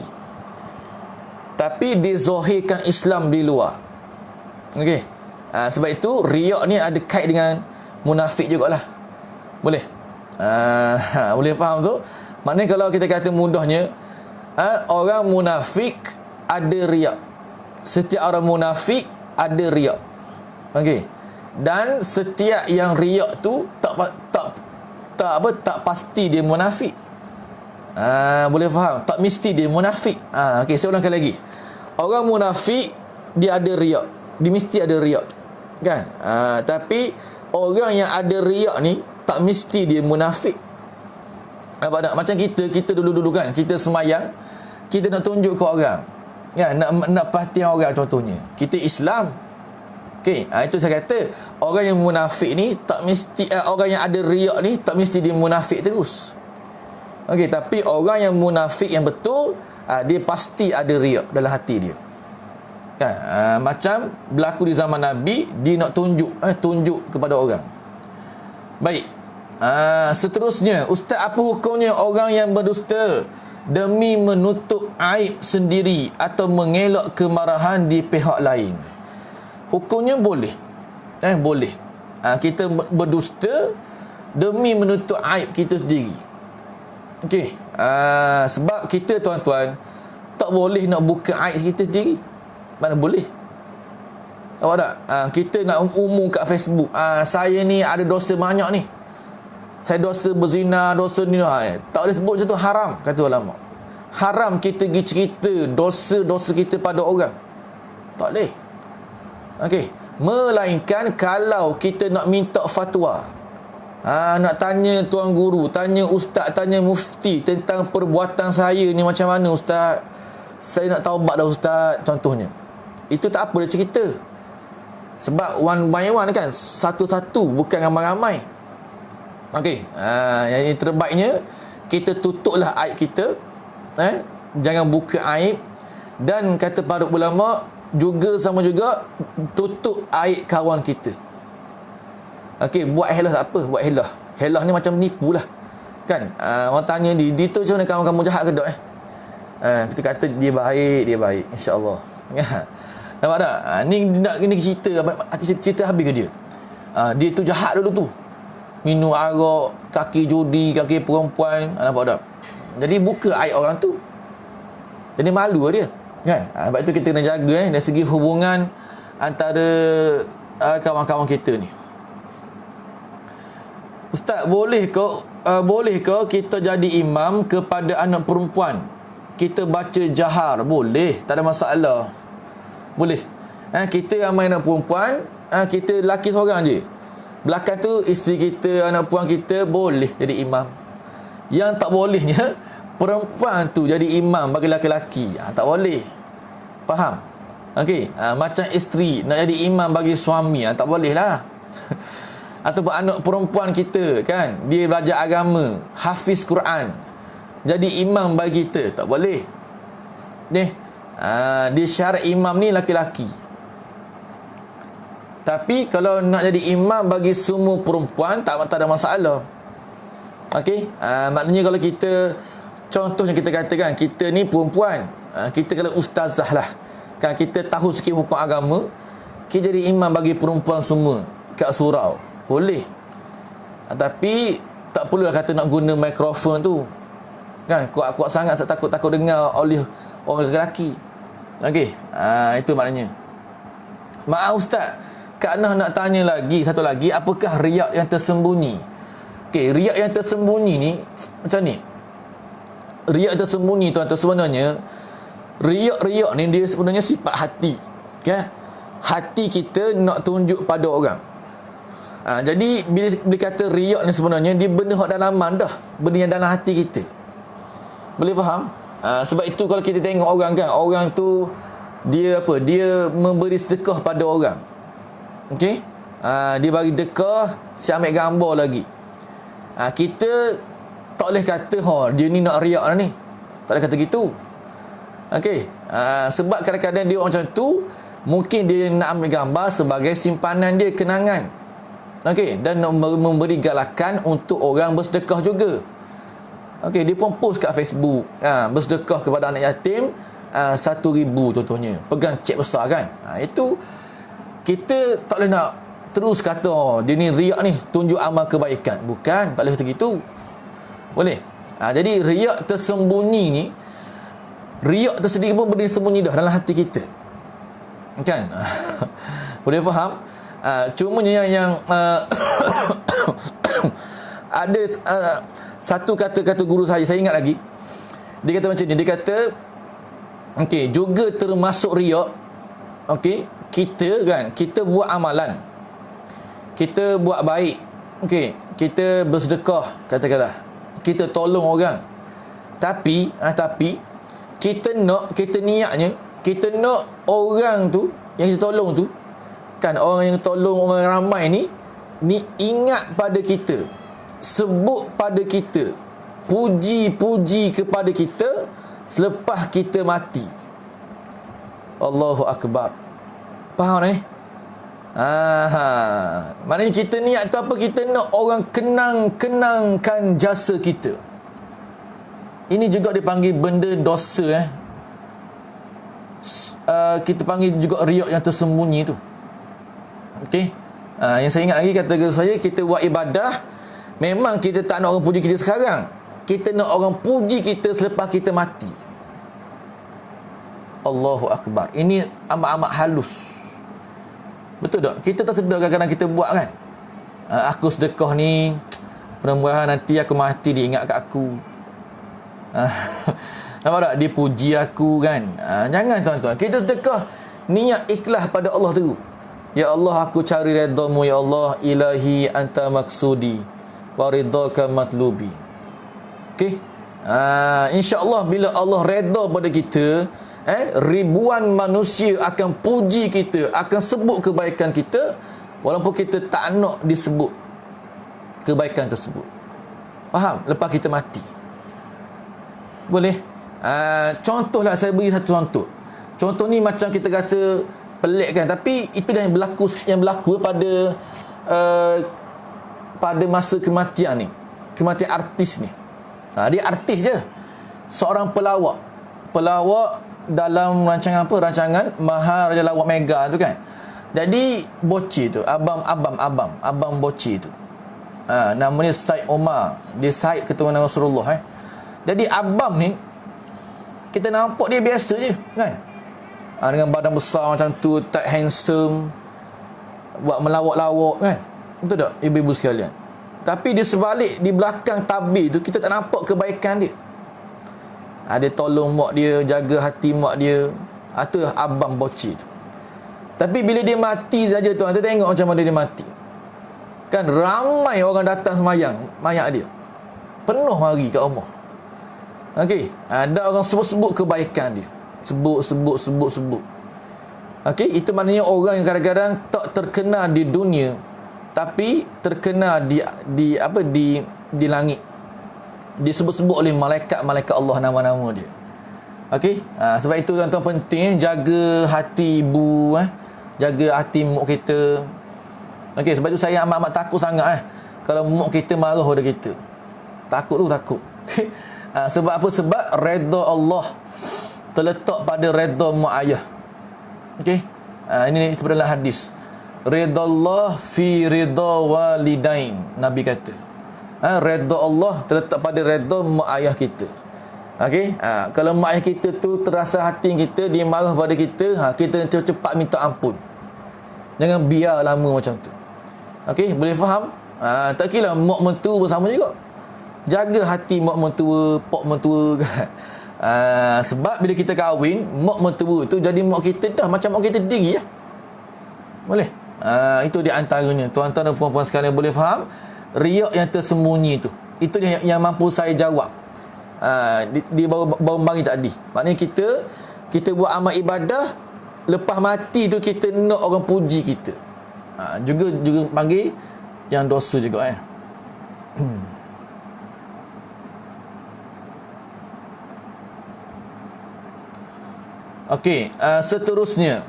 Speaker 1: tapi dia zahirkan Islam di luar. Okey. Sebab itu riak ni ada kait dengan munafik jugalah. Boleh? Boleh faham tu? Maknanya kalau kita kata mudahnya, orang munafik ada riak. Setiap orang munafik ada riak. Okey. Dan setiap yang riak tu tak pasti dia munafik. Boleh faham? Tak mesti dia munafik. Okey, saya ulangkan lagi. Orang munafik dia ada riak, dia mesti ada riak, kan? Tapi orang yang ada riak ni tak mesti dia munafik. Apa tak? Macam kita dulu-dulu kan, kita semayang, kita nak tunjuk ke orang, ya, nak perhatian orang. Contohnya kita Islam, okey, itu saya kata orang yang munafik ni tak mesti, orang yang ada riak ni tak mesti dia munafik terus. Okey, tapi orang yang munafik yang betul, dia pasti ada riak dalam hati dia, kan? Macam berlaku di zaman Nabi, dia nak tunjuk kepada orang. Baik. Seterusnya, ustaz, apa hukumnya orang yang berdusta demi menutup aib sendiri atau mengelak kemarahan di pihak lain? Hukumnya boleh. Boleh. Kita berdusta demi menutup aib kita sendiri. Okey. Sebab kita, tuan-tuan, tak boleh nak buka aib kita sendiri. Mana boleh? Tahu tak? Kita nak umum kat Facebook, saya ni ada dosa banyak ni, saya dosa berzina, dosa ni, tak boleh sebut macam tu, haram, kata ulama. Haram kita pergi cerita dosa-dosa kita pada orang. Tak boleh. Okey. Melainkan kalau kita nak minta fatwa, nak tanya tuan guru, tanya ustaz, tanya mufti tentang perbuatan saya ni macam mana ustaz, saya nak taubat dah ustaz, contohnya, itu tak apa, dia cerita. Sebab one by one kan, satu-satu, bukan ramai-ramai. Okey, yang terbaiknya kita tutuplah aib kita, jangan buka aib. Dan kata para ulama juga, sama juga tutup aib kawan kita. Okey, buat helah tak apa, buat helah. Helah ni macam nipu lah, kan? Orang tanya dia tu macam mana kamu jahat ke tak? Kita kata dia baik, insya-Allah. Nampak tak? Ni cerita habis ke dia? Dia tu jahat dulu tu, minum arak, kaki judi, kaki perempuan, nampak tak? Jadi buka aib orang tu, jadi malu dia, kan? Sebab itu kita kena jaga dari segi hubungan antara kawan-kawan kita ni. Ustaz, boleh ke kita jadi imam kepada anak perempuan? Kita baca jahar, boleh, tak ada masalah. Boleh. Kita ramai anak perempuan, kita lelaki seorang je, belakang tu isteri kita, anak perempuan kita, boleh jadi imam. Yang tak bolehnya perempuan tu jadi imam bagi lelaki-lelaki, tak boleh. Faham? Okey. Macam isteri nak jadi imam bagi suami, tak boleh lah. Ataupun anak perempuan kita, kan, dia belajar agama, hafiz Quran, jadi imam bagi kita, tak boleh. Dia syarat imam ni laki-laki. Tapi kalau nak jadi imam bagi semua perempuan, tak ada masalah. Okey, maknanya kalau kita, contohnya kita katakan kita ni perempuan, kita kalau ustazah lah, kan, kita tahu sikit hukum agama, kita jadi imam bagi perempuan semua kat surau, boleh. Tapi tak perlulah kata nak guna mikrofon tu, kan, kuat-kuat sangat, takut dengar oleh orang lelaki. Okey, itu maknanya. Maaf ustaz, Kak Nah nak tanya lagi, satu lagi, apakah riak yang tersembunyi? Okey, riak yang tersembunyi ni macam ni. Riak tersembunyi, tuan-tuan, sebenarnya riak ni dia sebenarnya sifat hati, kan? Hati kita nak tunjuk pada orang. Jadi bila kata riak ni sebenarnya dia benda hak dalaman dah, benda yang dalam hati kita. Boleh faham? Sebab itu kalau kita tengok orang, kan, orang tu dia dia memberi sedekah pada orang. Okey? Dia bagi sedekah, saya ambil gambar lagi. Kita tak boleh kata dia ni nak riak dah ni. Tak boleh kata gitu. Okey? Sebab kadang-kadang dia macam tu, mungkin dia nak ambil gambar sebagai simpanan dia, kenangan. Okey, dan nak memberi galakan untuk orang bersedekah juga. Okey, dia pun post kat Facebook, bersedekah kepada anak yatim 1,000 contohnya, pegang cek besar, kan. Itu kita tak boleh nak terus kata dia ni riak ni, tunjuk amal kebaikan. Bukan, tak boleh kata gitu. Boleh. Jadi riak tersembunyi ni, riak tersendiri pun benda sembunyi dah dalam hati kita, kan. Boleh faham? Cumanya yang ada satu kata guru saya ingat lagi. Dia kata macam ni, dia kata okey, juga termasuk riak okey, kita kan, kita buat amalan, kita buat baik, okey, kita bersedekah katakanlah, kita tolong orang, tapi kita niatnya kita nak orang tu yang kita tolong tu kan, orang yang tolong orang ramai ni ingat pada kita, sebut pada kita, puji kepada kita selepas kita mati. Allahu Akbar. Faham ni? Maknanya kita niat tu apa? Kita nak orang kenangkan jasa kita. Ini juga dipanggil benda dosa kita panggil juga riak yang tersembunyi tu. Okey. Yang saya ingat lagi kata saya, kita buat ibadah memang kita tak nak orang puji kita sekarang. Kita nak orang puji kita selepas kita mati. Allahu Akbar. Ini amat-amat halus. Betul tak? Kita tak sedar kadang-kadang kita buat kan. Aku sedekah ni, mudah-mudahan nanti aku mati dia ingat kat aku. Nampak tak? Dia puji aku kan. Jangan tuan-tuan. Kita sedekah niat ikhlas pada Allah tu. Ya Allah, aku cari redamu. Ya Allah, ilahi anta maksudi wa ridaka matlubi. Okey. InsyaAllah bila Allah reda pada kita, ribuan manusia akan puji kita, akan sebut kebaikan kita, walaupun kita tak nak disebut kebaikan tersebut. Faham? Lepas kita mati. Boleh? Contohlah, saya beri satu contoh. Contoh ni macam kita rasa pelik kan, tapi itu yang berlaku pada masa kematian ni, kematian artis ni. Dia artis je, seorang pelawak dalam rancangan Maharaja Lawak Mega tu kan. Jadi Boci tu, abang Boci tu, namanya Said Omar, dia Said keturunan Rasulullah. Jadi abang ni kita nampak dia biasa je kan, dengan badan besar macam tu, tak handsome, buat melawak-lawak kan. Betul tak ibu-ibu sekalian? Tapi di sebalik, di belakang tabir tu, kita tak nampak kebaikan dia. Dia tolong mak dia, jaga hati mak dia. Itu abang Boci tu. Tapi bila dia mati saja tuan, kita tengok macam mana dia mati kan. Ramai orang datang semayang mayat dia, penuh hari kat rumah. Okey, ada orang sebut kebaikan dia, sebut. Okey, itu maknanya orang yang kadang-kadang tak terkenal di dunia, tapi terkenal di langit. Disebut-sebut oleh malaikat Allah nama-nama dia. Okey, sebab itu tuan-tuan penting jaga hati ibu, jaga hati mak kita. Okey, sebab itu saya amat-amat takut sangat kalau mak kita marah pada kita. Takut. Okay. Sebab apa? Sebab redha Allah terletak pada redha mak ayah. Okey. Ini sebenarnya hadis. Redha Allah fi ridha walidain. Nabi kata. Redha Allah terletak pada redha mak ayah kita. Okey. Kalau mak ayah kita tu terasa hati kita, dia marah pada kita, kita cepat minta ampun. Jangan biar lama macam tu. Okey, boleh faham? Tak kira mak mentua bersama juga. Jaga hati mak mentua, pak mentua kan. Sebab bila kita kahwin, mak mentua tu jadi mak kita dah macam mak kita sendiri ya. Boleh? Itu di antaranya. Tuan-tuan dan puan-puan sekalian boleh faham? Riak yang tersembunyi tu. Itu yang mampu saya jawab. Di bawah bagi tadi. Maknanya kita buat amal ibadah, lepas mati tu kita nak orang puji kita. Juga panggil yang dosa juga Okey, seterusnya,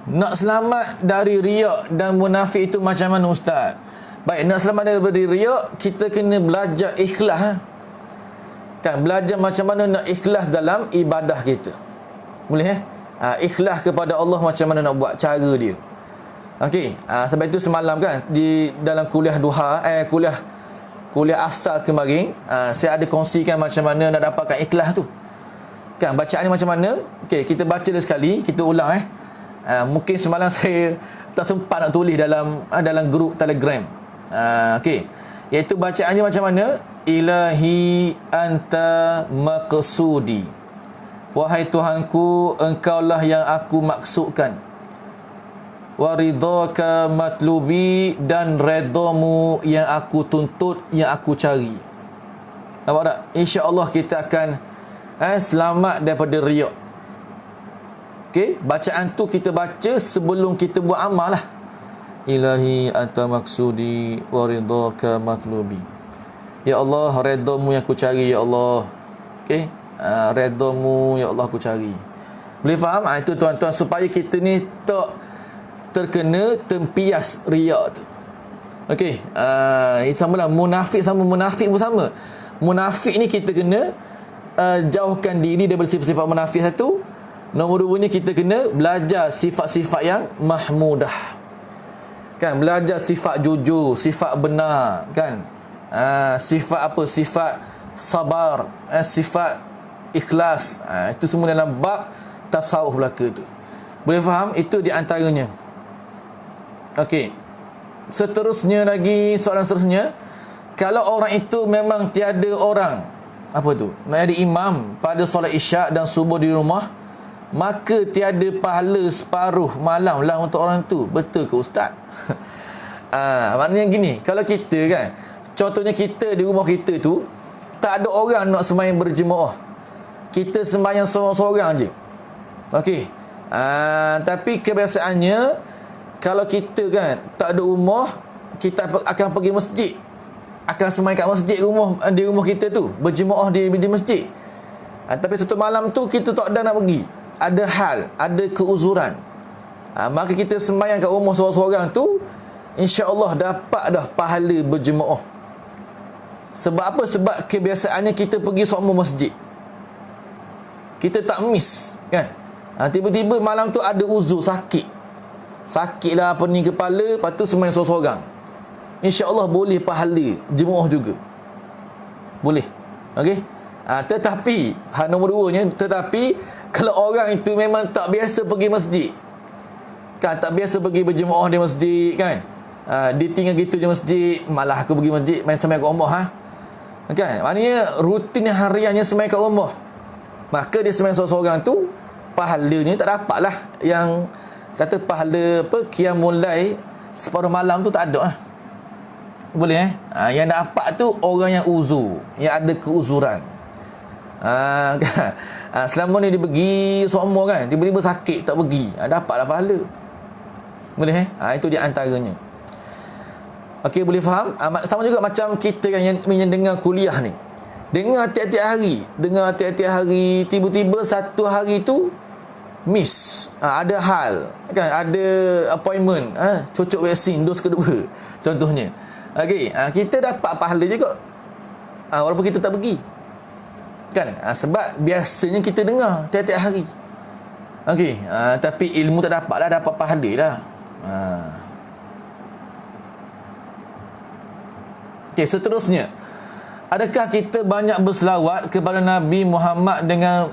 Speaker 1: nak selamat dari riak dan munafik itu macam mana ustaz? Baik, nak selamat dari riak, kita kena belajar ikhlas kan, belajar macam mana nak ikhlas dalam ibadah kita. Boleh ikhlas kepada Allah macam mana nak buat, cara dia. Okey, sebab itu semalam kan di dalam kuliah duha, kuliah asar kemarin, saya ada kongsikan macam mana nak dapatkan ikhlas tu. Kan bacaan ni macam mana? Okey, kita baca dia sekali, kita ulang mungkin semalam saya tak sempat nak tulis dalam grup Telegram. Okey, iaitu bacaannya macam mana? Ilahi anta maqsudi. Wahai Tuhanku, engkaulah yang aku maksudkan. wa ridhaka matlubi, dan redamu yang aku tuntut, yang aku cari. Nampak tak? InsyaAllah kita akan selamat daripada riak. Okey, bacaan tu kita baca sebelum kita buat amal lah. Ilahi anta maksudi wa ridhaka matlubi. Ya Allah, redamu yang aku cari, ya Allah. Okey, redamu ya Allah aku cari. Boleh faham? Itu tuan-tuan, supaya kita ni tak terkena tempias riak tu. Okey, samalah munafik sama munafik pun sama. Munafik ni kita kena jauhkan diri daripada sifat-sifat munafik satu. Nombor duanya kita kena belajar sifat-sifat yang mahmudah. Kan, belajar sifat jujur, sifat benar, kan? Sifat apa? Sifat sabar, sifat ikhlas. Itu semua dalam bab tasawuf belaka tu. Boleh faham? Itu di antaranya. Okey. Seterusnya lagi, soalan seterusnya, kalau orang itu memang tiada orang, apa tu? Nak ada imam pada solat isyak dan subuh di rumah, maka tiada pahala separuh malam lah untuk orang tu. Betul ke ustaz? Maknanya gini, kalau kita kan, contohnya kita di rumah kita tu tak ada orang nak sembahyang berjemaah, kita sembahyang seorang-seorang je. Okey. Tapi kebiasaannya, kalau kita kan tak ada rumah, kita akan pergi masjid, akan sembahyang kat masjid di rumah kita tu, berjemaah di masjid. Tapi satu malam tu kita tak ada nak pergi, ada hal, ada keuzuran, maka kita sembahyang kat rumah seorang-seorang tu, insya-Allah dapat dah pahala berjemaah. Sebab apa? Sebab kebiasaannya kita pergi semua masjid, kita tak miss kan. Tiba-tiba malam tu ada uzur, sakit lah pening kepala, lepas tu sembahyang seorang-seorang, insya-Allah boleh pahala jemaah juga, boleh. Okey. Tetapi nombor duanya, tetapi kalau orang itu memang tak biasa pergi masjid, kan, tak biasa pergi berjemaah di masjid, kan, dia tinggal gitu je masjid, malah aku pergi masjid main sembahyang kat rumah, kan, maknanya rutin hariannya sembahyang kat rumah, maka dia sembahyang seorang-seorang tu, pahalanya tak dapat lah. Yang kata pahala apa, qiyamul lail separuh malam tu tak ada lah. Boleh yang dapat tu orang yang uzur, yang ada keuzuran. Kan? Selama ni dia pergi semua kan, tiba-tiba sakit tak pergi, dapatlah pahala. Boleh itu di antaranya. Okey, boleh faham? Sama juga macam kita kan yang dengar kuliah ni, dengar tiap-tiap hari, tiba-tiba satu hari tu miss, ada hal kan, ada appointment, cocok vaksin dos kedua contohnya. Okey, kita dapat pahala juga, walaupun kita tak pergi kan, sebab biasanya kita dengar tiap-tiap hari. Okey, tapi ilmu tak dapat lah, dapat pahala lah. Okey, seterusnya, adakah kita banyak berselawat kepada Nabi Muhammad dengan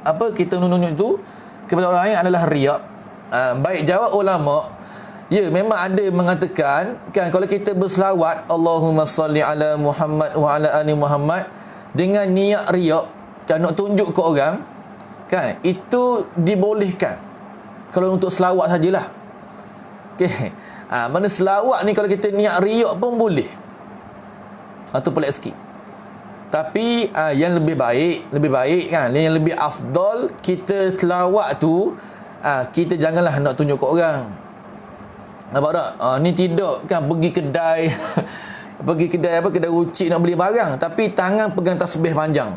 Speaker 1: apa kita nunjuk tu kepada orang lain adalah riak? Baik, jawab ulama, ya, memang ada mengatakan kan, kalau kita berselawat Allahumma salli ala Muhammad wa ala ali Muhammad dengan niat riak, kan, nak tunjuk ke orang, kan, itu dibolehkan kalau untuk selawat sajalah. Okey. Mana selawat ni kalau kita niat riak pun boleh, satu pelik sikit. Tapi yang lebih baik kan, yang lebih afdal, kita selawat tu kita janganlah nak tunjuk ke orang. Nampak tak? Ni tidak kan pergi kedai pergi kedai kedai rucik nak beli barang, tapi tangan pegang tasbih panjang.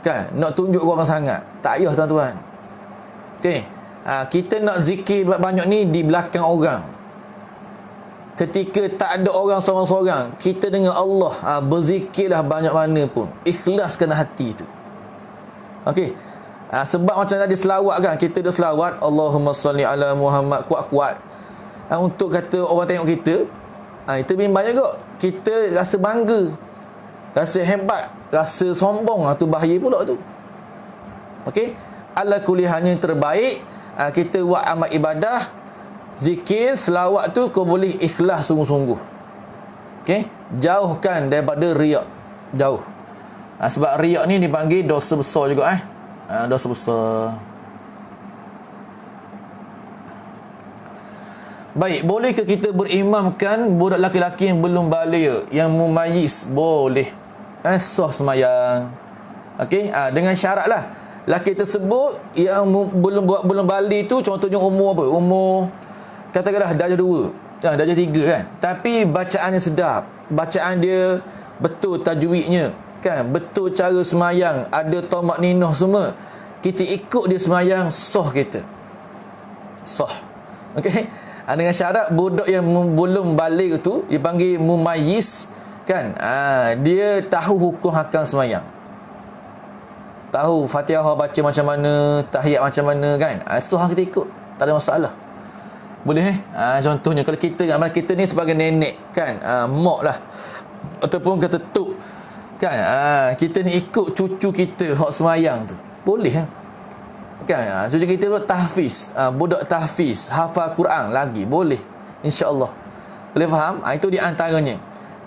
Speaker 1: Kan, nak tunjuk ke orang sangat. Tak payah tuan-tuan. Okey. Kita nak zikir banyak ni di belakang orang. Ketika tak ada orang seorang-seorang, kita dengan Allah, berzikirlah banyak mana pun, ikhlaskan hati tu. Okey. Sebab macam tadi selawat kan, kita dah selawat Allahumma salli ala Muhammad kuat-kuat, untuk kata orang tengok kita, itu bimbang juga, kita rasa bangga, rasa hebat, rasa sombong, tu bahaya pula tu. Okey. Ala kulihannya terbaik, kita buat amal ibadah, zikir, selawat tu kau boleh ikhlas sungguh-sungguh. Okey, jauhkan daripada riak, jauh. Sebab riak ni dipanggil dosa besar juga, dosa besar. Baik, bolehkah kita berimamkan budak laki-laki yang belum baligh, yang mumayyiz? Boleh. Sah semayang. Okey, dengan syarat lah. Laki tersebut yang belum baligh tu, contohnya umur apa? Umur katakanlah darjah 2, darjah 3 kan. Tapi bacaannya sedap. Bacaan dia betul tajwidnya, kan? Betul cara semayang, ada tamak ninah semua. Kita ikut dia semayang, sah kita. Sah. Okey. Dengan syarat budak yang belum baligh tu dipanggil mumayyiz, kan? Dia tahu hukum hakam semayang. Tahu Fatihah baca macam mana, tahiyat macam mana, kan? Sah kita ikut, tak ada masalah. Boleh contohnya kalau kita ni sebagai nenek, kan? Mak lah, ataupun kata tok, kan? Kita ni ikut cucu kita hak semayang tu, boleh kan? Cucu kita tu tahfiz, budak tahfiz, hafal Quran lagi, boleh, insya-Allah. Boleh faham? Itu di antaranya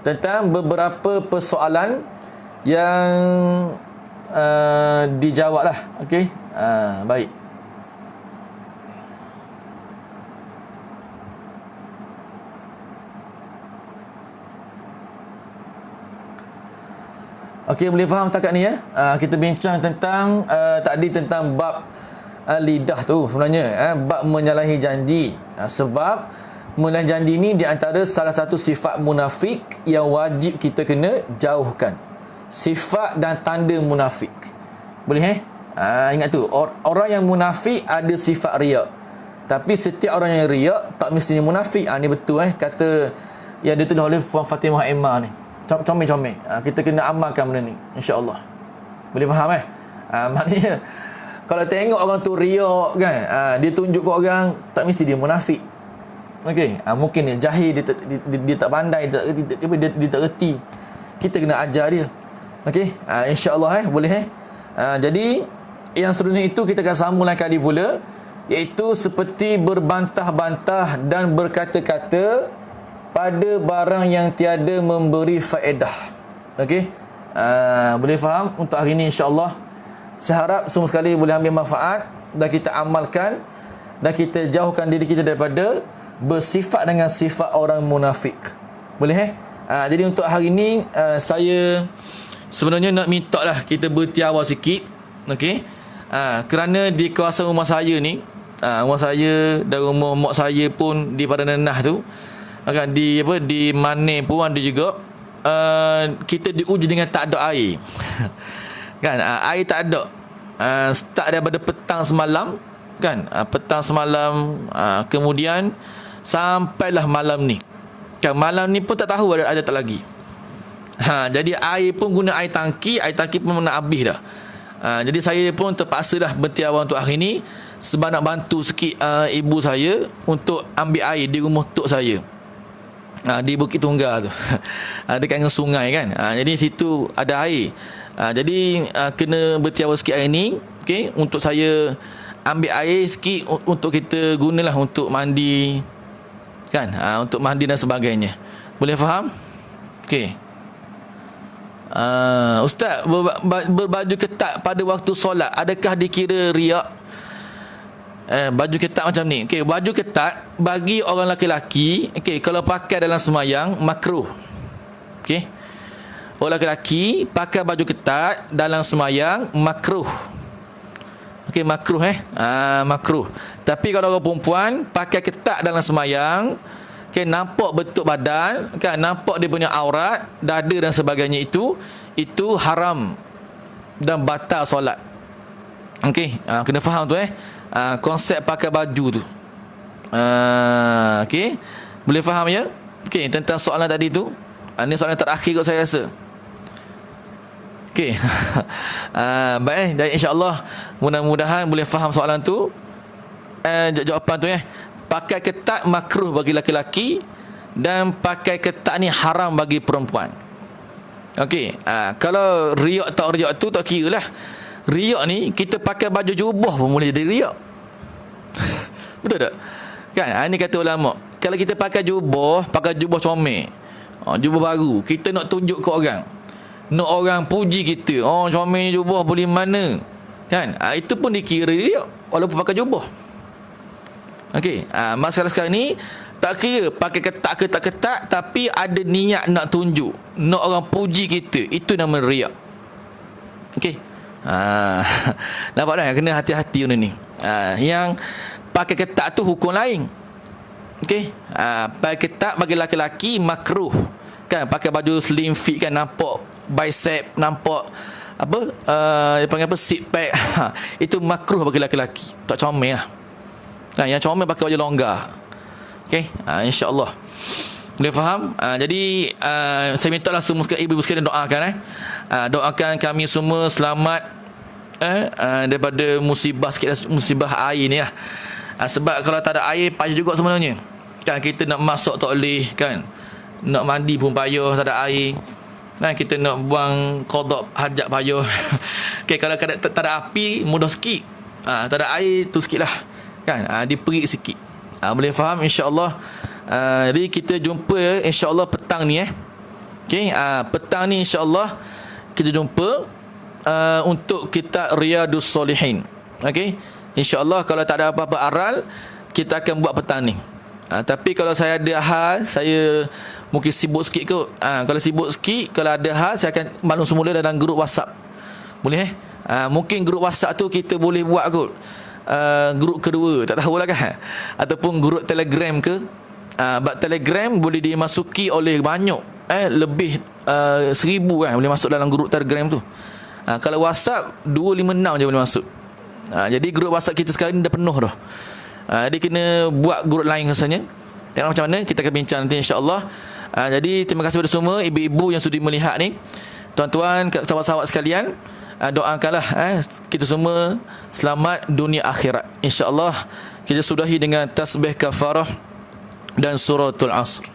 Speaker 1: tentang beberapa persoalan yang dijawab lah. Okey, baik. Okey, boleh faham takat ni ya? Kita bincang tentang tadi tentang bab lidah tu sebenarnya, bab menyalahi janji. Sebab menyalahi janji ni di antara salah satu sifat munafik yang wajib kita kena jauhkan. Sifat dan tanda munafik. Boleh ingat tu, orang yang munafik ada sifat riak. Tapi setiap orang yang riak tak mestinya munafik. Ni betul kata yang ditulis oleh Puan Fatimah Emma ni. Comel-comel. Kita kena amalkan benda ni, insya-Allah. Boleh faham maknanya kalau tengok orang tu riak, kan, dia tunjuk ke orang, tak mesti dia munafik. Okey, mungkin dia jahil, dia tak pandai, dia tak reti. Kita kena ajar dia. Okey, insya-Allah boleh jadi yang seterusnya itu kita akan sambung lain kali pula, iaitu seperti berbantah-bantah dan berkata-kata pada barang yang tiada memberi faedah. Okey, boleh faham untuk hari ini, insya-Allah. Saya harap semua sekali boleh ambil manfaat dan kita amalkan dan kita jauhkan diri kita daripada bersifat dengan sifat orang munafik. Boleh jadi untuk hari ini saya sebenarnya nak minta lah kita bertiawar sikit. Okey, kerana di kawasan rumah saya ni, rumah saya dan rumah mak saya pun di Padang Nenah tu, kan, di Mane pun ada juga, kita diuji dengan tak ada air. Kan, air tak ada. Start daripada petang semalam, kan, petang semalam, kemudian sampailah malam ni. Kan, malam ni pun tak tahu ada tak lagi. Jadi air pun guna air tangki pun nak habis dah. Jadi saya pun terpaksalah bertiawar untuk hari ni sebab nak bantu sikit ibu saya untuk ambil air di rumah tok saya. Di Bukit Tunggal tu. Dekat dengan sungai, kan. Jadi situ ada air. Jadi kena bertiawar sikit hari ni, okey, untuk saya ambil air sikit untuk kita gunalah untuk mandi, kan, untuk mandi dan sebagainya. Boleh faham? Okey. Ustaz, berbaju ketat pada waktu solat, adakah dikira riak? Baju ketat macam ni. Okey, baju ketat bagi orang lelaki, okey, kalau pakai dalam semayang makruh. Okey, orang lelaki pakai baju ketat dalam semayang makruh. Okey, makruh makruh. Tapi kalau orang perempuan pakai ketat dalam semayang, okey, nampak bentuk badan, kan, nampak dia punya aurat, dada dan sebagainya, itu haram dan batal solat. Okey, kena faham tu konsep pakai baju tu. Okey, boleh faham ya? Okey, tentang soalan tadi tu. Ini soalan terakhir kot saya rasa. Okey. Baik, dan insya-Allah mudah-mudahan boleh faham soalan tu. Jawapan tu pakai ketat makruh bagi laki-laki dan pakai ketat ni haram bagi perempuan. Okey, kalau riak tak riak tu tak kira lah. Riak ni kita pakai baju jubah pun boleh jadi riak. Betul tak? Kan, ini kata ulama, kalau kita pakai jubah comel, jubah baru, kita nak tunjuk ke orang, nak orang puji kita, comel jubah boleh mana, kan, itu pun dikira riak walaupun pakai jubah. Okey, masalah sekarang ni Tak kira pakai ketat ke tak ketat, tapi ada niat nak tunjuk, nak orang puji kita, itu nama riak. Okey. Nampak dah, kena hati-hati benda ni. Yang pakai ketat tu hukum lain. Okey. Pakai ketat bagi laki-laki makruh. Kan pakai baju slim fit kan, nampak bicep, nampak apa dia panggil apa, six pack. Itu makruh bagi laki-laki. Tak comel lah. Kan yang comel pakai baju longgar. Okey, insya-Allah. Boleh faham? Jadi saya minta lah semua ibu-ibu sekalian doakan doakan kami semua selamat daripada musibah sikit, musibah air ni lah. Sebab kalau tak ada air payah juga sebenarnya. Kan kita nak masak tak boleh kan. Nak mandi pun payah tak ada air. Kan kita nak buang qada hajat payah. Okey, kalau tak ada api mudah sikit. Tak ada air tu sikitlah. Kan diperik sikit. Boleh faham insya-Allah. Jadi kita jumpa insya-Allah petang ni Okey, petang ni insya-Allah kita jumpa untuk kitab Riyadus Solihin. Okey. Insya-Allah kalau tak ada apa-apa aral, kita akan buat petang ni. Tapi kalau saya ada hal, saya mungkin sibuk sikit kot. Kalau sibuk sikit, kalau ada hal, saya akan maklum semula dalam grup WhatsApp. Boleh mungkin grup WhatsApp tu kita boleh buat kot. Grup kedua, tak tahulah kan. Ataupun grup Telegram ke. Sebab Telegram boleh dimasuki oleh banyak, lebih 1000 kan boleh masuk dalam grup Telegram tu. Kalau WhatsApp 256 je boleh masuk. Jadi grup WhatsApp kita sekarang ni dah penuh dah. Jadi kena buat grup lain rasanya. Tengok macam mana, kita akan bincang nanti insya-Allah. Jadi terima kasih kepada semua ibu-ibu yang sudi melihat ni. Tuan-tuan, sahabat-sahabat sekalian, doakanlah kita semua selamat dunia akhirat. Insya-Allah kita sudahi dengan tasbih kafarah dan suratul asr.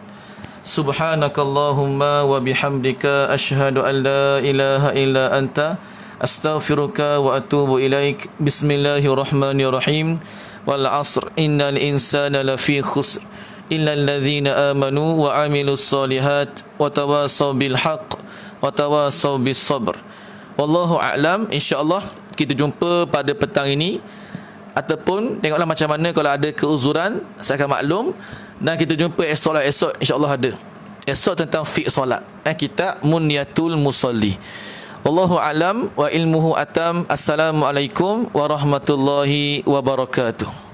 Speaker 1: Subhanakallahumma wa bihamdika asyhadu an la ilaha illa anta astaghfiruka wa atubu ilaik. Bismillahirrahmanirrahim. Wal asr innal insana lafi khusr illa alladhina amanu wa amilus solihat wa tawasaw bil haqq wa tawasaw bis sabr. Wallahu a'lam. InsyaAllah kita jumpa pada petang ini. Ataupun tengoklah macam mana, kalau ada keuzuran saya akan maklum. Dan kita jumpa esok insyaAllah ada. Esok tentang fiqh solat. Kitab Munyatul Musalli. Wallahu a'lam wa ilmuhu atam. Assalamualaikum warahmatullahi wabarakatuh.